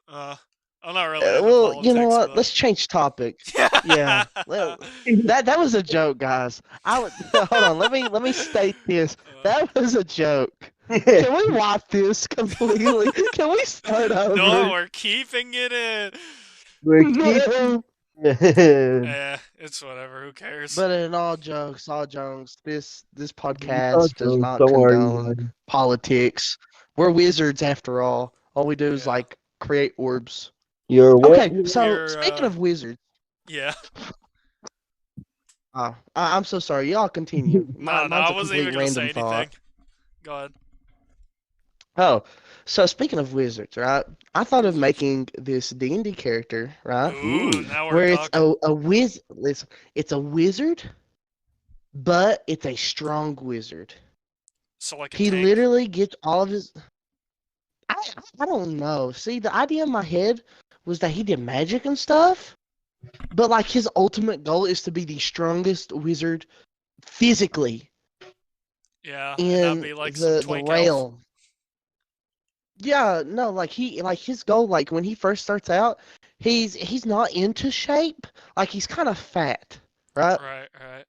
Uh I'm not really into Well, you know politics, what? but Let's change topic. Yeah. Well, that was a joke, guys. I would hold on. Let me state this. That was a joke. Can we wipe this completely? Can we start no, over? we're keeping it in. We're keeping. No. It's whatever. Who cares? But in all jokes, this Oh, podcast does so not don't worry, condone man. politics. We're wizards after all. All we do is Yeah. like create orbs. You're what? Okay, so You're speaking of wizards, yeah. I'm so sorry. Y'all continue. No, Mine's I a wasn't complete even gonna random say anything. thought. Go ahead. Oh, so speaking of wizards, right? I thought of Wizards. making this D&D character, right? Ooh, Ooh. now we're Where it's talking. a wiz. Listen, it's a wizard, but it's a strong wizard. So like a He tank. literally gets all of his. I I don't know. See, the idea in my head was that he did magic and stuff, but like his ultimate goal is to be the strongest wizard physically Yeah, and not in be like some the twink elf. realm. Yeah, no, like his goal, like when he first starts out, he's not into shape. Like he's kind of fat, right? Right, right.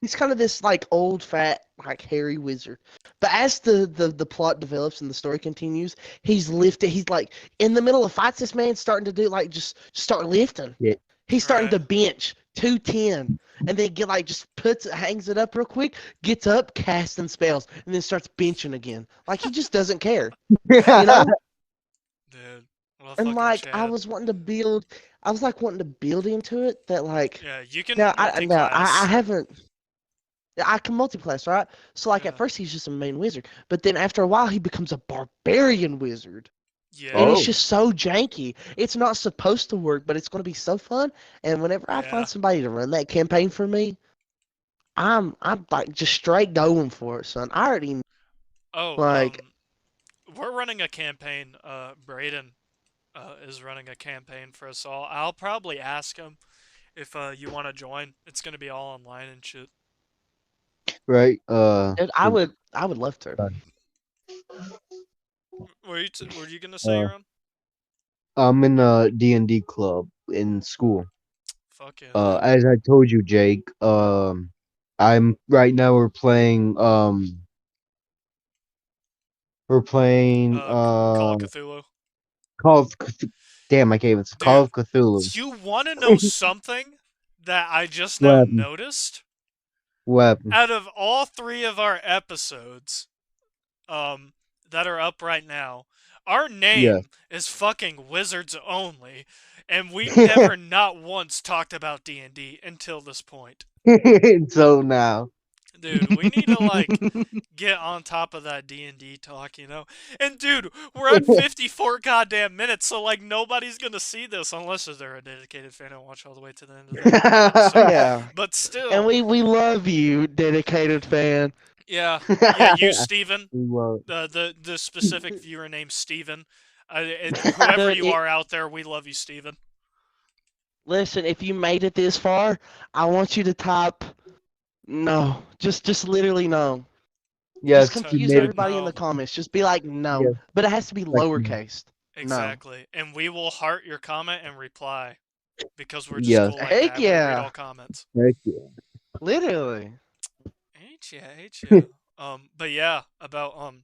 He's kind of this like old fat like hairy wizard. But as the plot develops and the story continues, he's lifted. He's like in the middle of fights. This man's starting to do like just start lifting. Yeah. He's starting Right. to bench 210, and then get like just hangs it up real quick, gets up, casting spells, and then starts benching again. Like he just doesn't care, you know. Dude. What a And fucking like I Chad. was wanting to build, I was like wanting to build into it that like Yeah, you can now I multi-class. haven't. I can multiclass, right? So like at Yeah. first he's just a main wizard, but then after a while he becomes a barbarian wizard. And Yeah. it's Oh. just so janky. It's not supposed to work, but it's going to be so fun. And whenever I Yeah. find somebody to run that campaign for me, I'm like just straight going for it, son. I already Oh, like we're running a campaign. Braden is running a campaign for us all. I'll probably ask him if you want to join. It's gonna be all online and shit. Right. dude, I would love to. Were you gonna say Uh, you're on? I'm in a D&D club in school. Fuck yeah, dude. As I told you, Jake. I'm right now. We're playing. Call of Cthulhu. Call of Cth- Damn, I can't even. Call Dude, of Cthulhu. you want to know something that I just What now happened? noticed? What happened? Out of all three of our episodes, um, that are up right now, our Yes. name is fucking Wizards Only, and we never not once talked about D&D until this point. So now. Dude, we need to like get on top of that D&D talk, you know? And dude, we're at 54 goddamn minutes, so like nobody's going to see this unless they're a dedicated fan and watch all the way to the end of the episode. Yeah. But And still, we love you, dedicated fan. yeah. Yeah, you Steven, We won't. the specific viewer named Steven. Whoever Dude, you are out there, we love you, Steven. listen, if you made it this far, I want you to type no. Just literally no. Just Yes, you confuse made it. Type everybody in no. the comments. Just be like no. Yes, But it has to be like no. lowercase. No. Exactly. And we will heart your comment and reply because we're just Yes. cool like Heck that. We read yeah. all comments. Heck yeah. Literally. Ain't ya, ain't ya. But yeah, about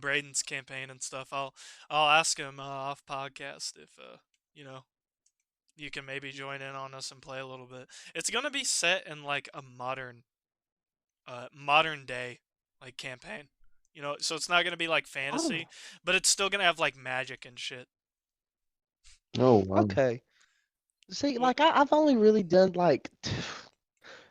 Braden's campaign and stuff. I'll ask him off podcast if you know you can maybe join in on us and play a little bit. It's gonna be set in like a modern day like campaign. You know, so it's not gonna be like Oh, fantasy, but it's still gonna have like magic and shit. Oh wow. okay. See, What? like I've only really done like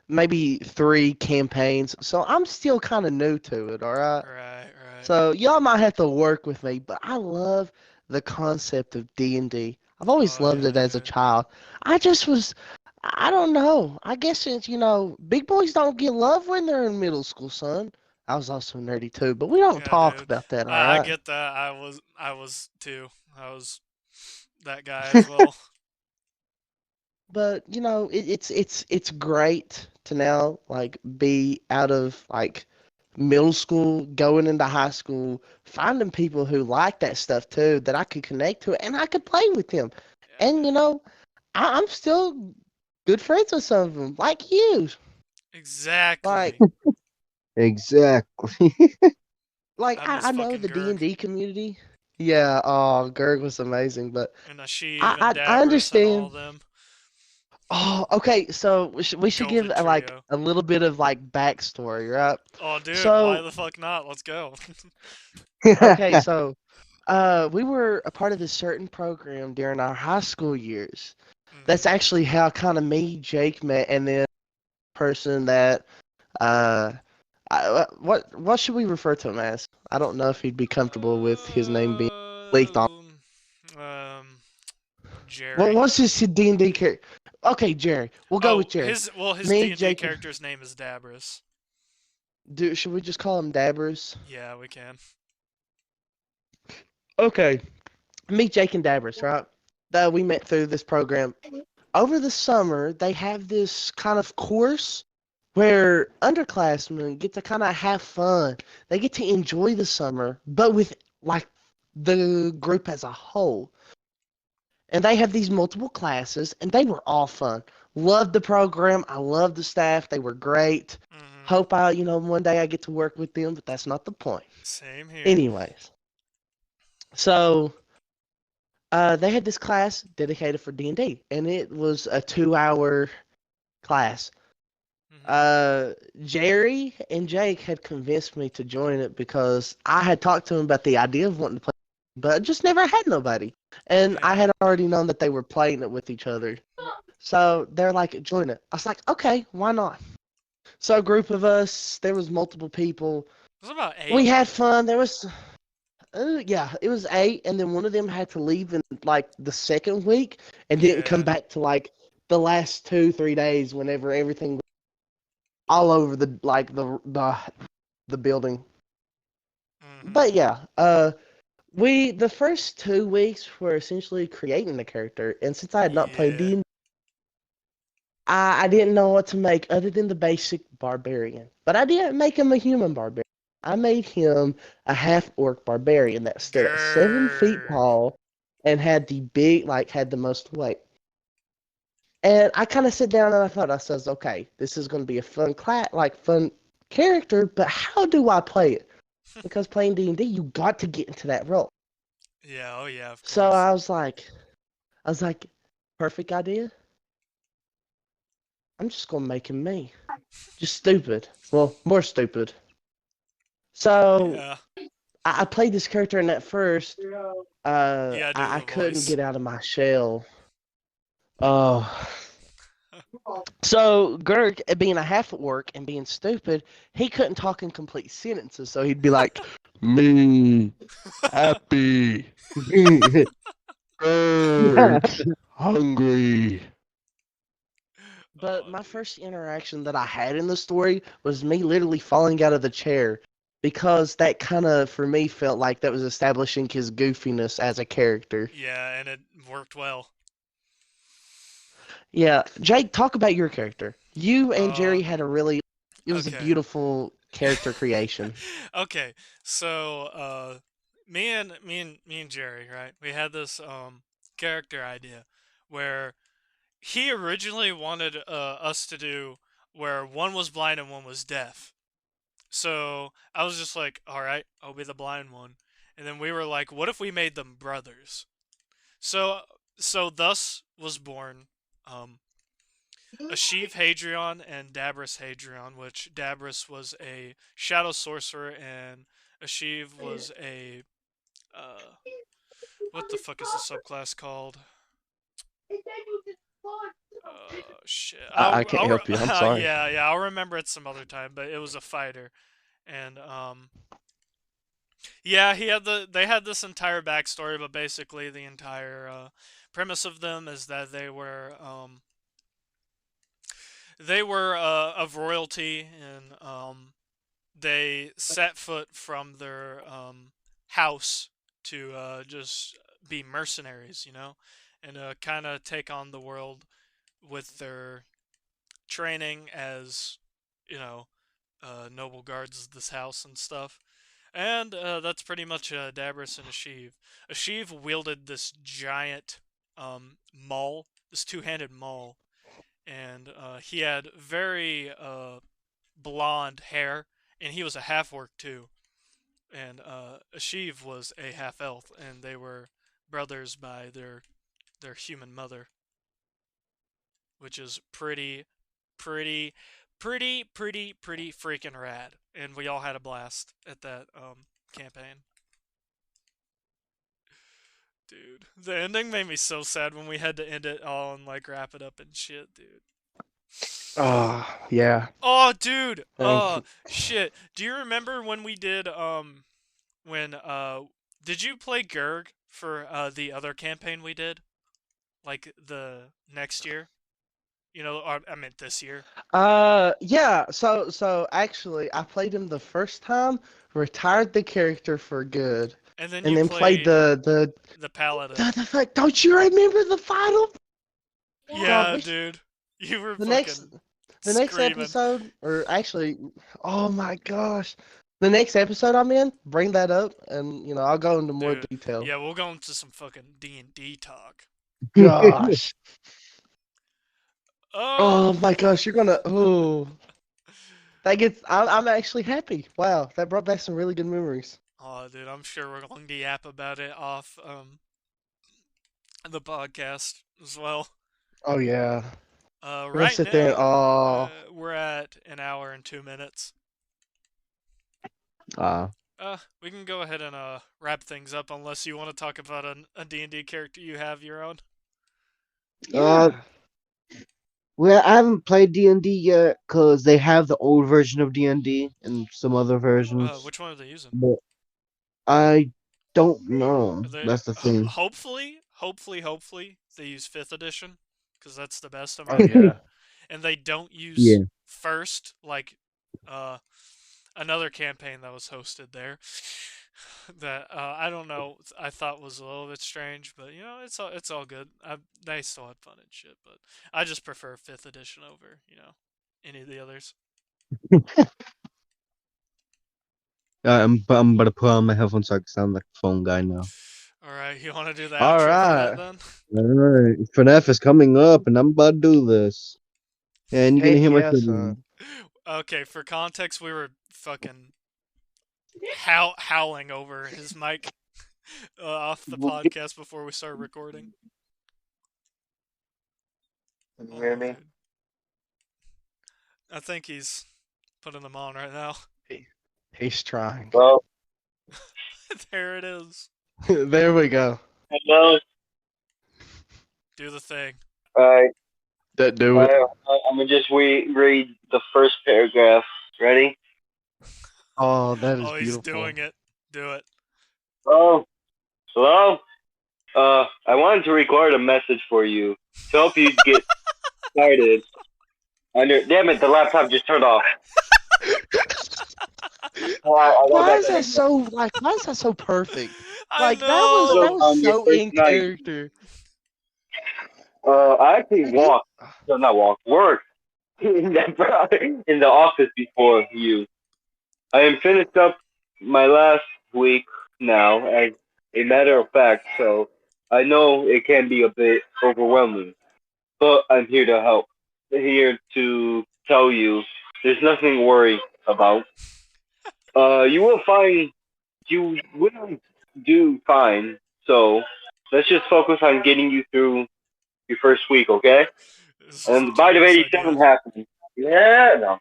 maybe 3 campaigns, so I'm still kind of new to it. All right. Right, right. So y'all might have to work with me, but I love the concept of D&D. I've always Oh loved yeah, it as a dude. child. I just was, I don't know. I guess it's, big boys don't get love when they're in middle school, son. I was also nerdy too, but we don't Yeah, talk dude. about that, all I right? get that. I was too. I was that guy as well. But it's great to now like be out of like middle school, going into high school, finding people who like that stuff too that I could connect to and I could play with them. Yeah, And dude. I'm still good friends with some of them, like you. Like Exactly. Exactly. like I I miss know fucking the D and Gerg D community. Yeah, oh, Gerg was amazing, but and Ashiv I and I, I Dabris and all understand. them. Oh, okay. So we should give Golden like trio. a little bit of like backstory, right? Oh, dude, why So the fuck not? Let's go. okay, so we were a part of this certain program during our high school years. That's Mhm. actually how kind of me, Jake met, and then person that uh, what should we refer to him as? I don't know if he'd be comfortable with his name being leaked on. Um, um, What Jerry. what's his D&D character? Okay, Jerry. We'll go with Oh, Jerry. his Me, D and D Jake. character's name is Dabris. Should we just call him Dabbers? Yeah, we can. Okay. Me, Jake, and Dabbers, right? That we met through this program. Over the summer, they have this kind of course where underclassmen get to kind of have fun. They get to enjoy the summer, but with like the group as a whole. And they have these multiple classes, and they were all fun. Loved the program. I loved the staff. They were great. Mhm. Hope one day I get to work with them, but that's not the point. Same here. Anyways, so they had this class dedicated for D&D, and it was a 2-hour class. Mhm. Uh, Jerry and Jake had convinced me to join it because I had talked to them about the idea of wanting to play, but I just never had nobody. And I Yeah. had already known that they were playing it with each other. So they're like, join it. I was like, okay, why not? So a group of us, there was multiple people. It was about We 8. had fun. There was, yeah, it was 8, and then one of them had to leave in like the second week and didn't come Yeah. back to like the last 2-3 days whenever everything was all over the building. Mhm. But yeah, the first 2 weeks were essentially creating the character, and since I had not played Yeah. D&D, I didn't know what to make other than the basic barbarian. But I didn't make him a human barbarian. I made him a half orc barbarian that stood at 7 feet Gerg. tall and had had the most weight. And I kind of sit down and I says, okay, this is going to be a fun character, but how do I play it? Because playing D&D, you got to get into that role. Yeah. Oh yeah. Of So course. I was like, perfect idea. I'm just gonna make him me. Just stupid. Well, more stupid. So Yeah. I played this character, and at first, You gotta do I the couldn't voice. get out of my shell. Oh. So Gerg, being a half orc and being stupid, he couldn't talk in complete sentences. So he'd be like, "Me, happy, birds, hungry." But Oh, my dude. first interaction that I had in the story was me literally falling out of the chair because that kind of, for me, felt like that was establishing his goofiness as a character. Yeah, and it worked well. Yeah, Jake, talk about your character. You and Uh. Jerry had it was a Okay. beautiful character creation. Okay. So, me and Jerry, right? We had this character idea where he originally wanted us to do where one was blind and one was deaf. So I was just like, all right, I'll be the blind one. And then we were like, what if we made them brothers? So so thus was born um, Ashiv Hadrian and Dabris Hadrian, which Dabris was a shadow sorcerer and Ashiv was a uh, what the fuck is the subclass called? Shit. I can't help you. I'm sorry. Yeah, I'll remember it some other time. But it was a fighter, and yeah, they had this entire backstory, but basically the entire premise of them is that they were of royalty, and they set foot from their house to just be mercenaries, and kind of take on the world with their training as, you know, noble guards of this house and stuff. And that's pretty much Dabris and Ashiv. Ashiv wielded this giant maul, this two-handed maul, and he had very blonde hair, and he was a half-orc too. And Ashiv was a half-elf, and they were brothers by their human mother, which is pretty, pretty freaking rad. And we all had a blast at that campaign. Dude, the ending made me so sad when we had to end it all and like wrap it up and shit, dude. Oh, yeah. Oh, dude. Thank you. Shit. Do you remember when we did when did you play Gerg for the other campaign we did? Like the next year? Or, I meant this year. Yeah. So actually, I played him the first time, retired the character for good, And then and you then played played the Paladin. the fact. Don't you remember the final? Yeah, God, dude. You were the next fucking the next screaming. episode, or actually, oh my gosh, the next episode I'm in, bring that up, and I'll go into more Dude. detail. Yeah, we'll go into some fucking D&D talk. Gosh, Um oh my gosh, you're gonna that gets. I'm actually happy. Wow, that brought back some really good memories. Oh, dude, I'm sure we're going to yap about it off the podcast as well. Oh yeah, we're gonna Right sit there and now, we're at an hour and 2 minutes. Ah, We can go ahead and wrap things up unless you want to talk about a D&D character you have your own. uh, yeah. well, I haven't played D&D yet because they have the old version of D&D and some other versions, Which one are they using? but I don't know. They That's the thing. hopefully they use 5th edition because that's the best in my Oh yeah. opinion. And they don't use Yeah. first like uh another campaign that was hosted there that I don't know, I thought was a little bit strange, but it's all good. They still had fun and shit, but I just prefer 5th edition over any of the others. I'm about to put on my headphones so I can sound like a phone guy now. All right, you want to do the All outro for that right. then? All right, FNAF is coming up, and I'm about to do this. And you're gonna Heck hear my yeah, fiddle. son. Okay, for context, we were fucking howling over his mic off the podcast before we started recording. Can you hear Oh, me? dude. I think he's putting them on right now. He's trying. Well, There it is. There we go. hello. Do the thing. All right. That do it. I'm gonna just read the first paragraph. Ready? Oh, that is Oh, he's beautiful. doing it. Do it. Oh, hello. I wanted to record a message for you to help you get started. Damn it, the laptop just turned off. Why is that so why is that so perfect? I Like know. that was your so first in night. character. I actually Like, worked in the office before you. I am finished up my last week now, as a matter of fact, so I know it can be a bit overwhelming, but I'm here to help. Here to tell you there's nothing to worry about. You will find you will do fine. So let's just focus on getting you through your first week, okay? This is And a the bite of genius idea. 87 happened. Yeah, no.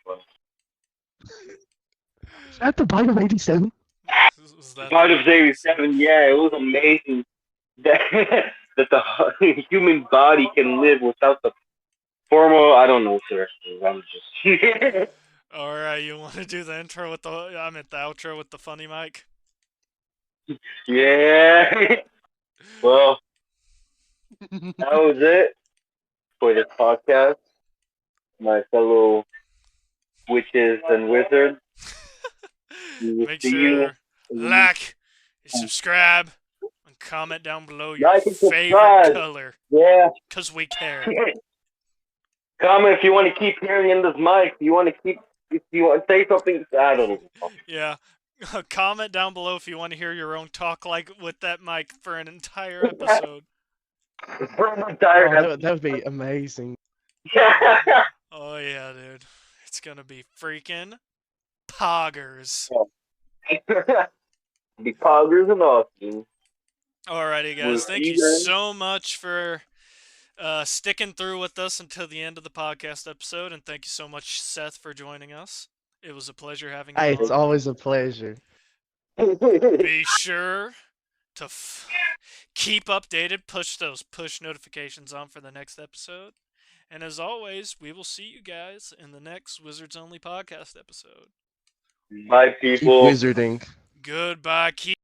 Is that the bite of 87? Was that the Bite of bite of 87? 87, yeah, it was amazing that that the human body can live without the formal. I don't know, sir. I'm just. Alright, you want to do the intro with the. I meant the outro with the funny mic? Yeah. Well, that was it for this podcast, my fellow witches and wizards. We will Make see you. sure like, subscribe, and comment down below your Like and favorite subscribe. color, Yeah. cause we care. Comment if you want to keep hearing in this mic. You want to keep. If you want to say something, I don't know. Yeah. Comment down below if you want to hear your own talk like with that mic for an entire episode. For an entire Oh, episode. that would be amazing. Oh yeah, dude. It's gonna be freaking poggers. Be poggers and awesome. Alrighty, We'll guys. see Thank you you then. so much for sticking through with us until the end of the podcast episode, and thank you so much, Seth, for joining us. It was a pleasure having you Hey, it's on. always a pleasure. Be sure to keep updated, push those push notifications on for the next episode. And as always, we will see you guys in the next Wizards Only podcast episode. Bye, Keep people. wizarding. Goodbye. Keep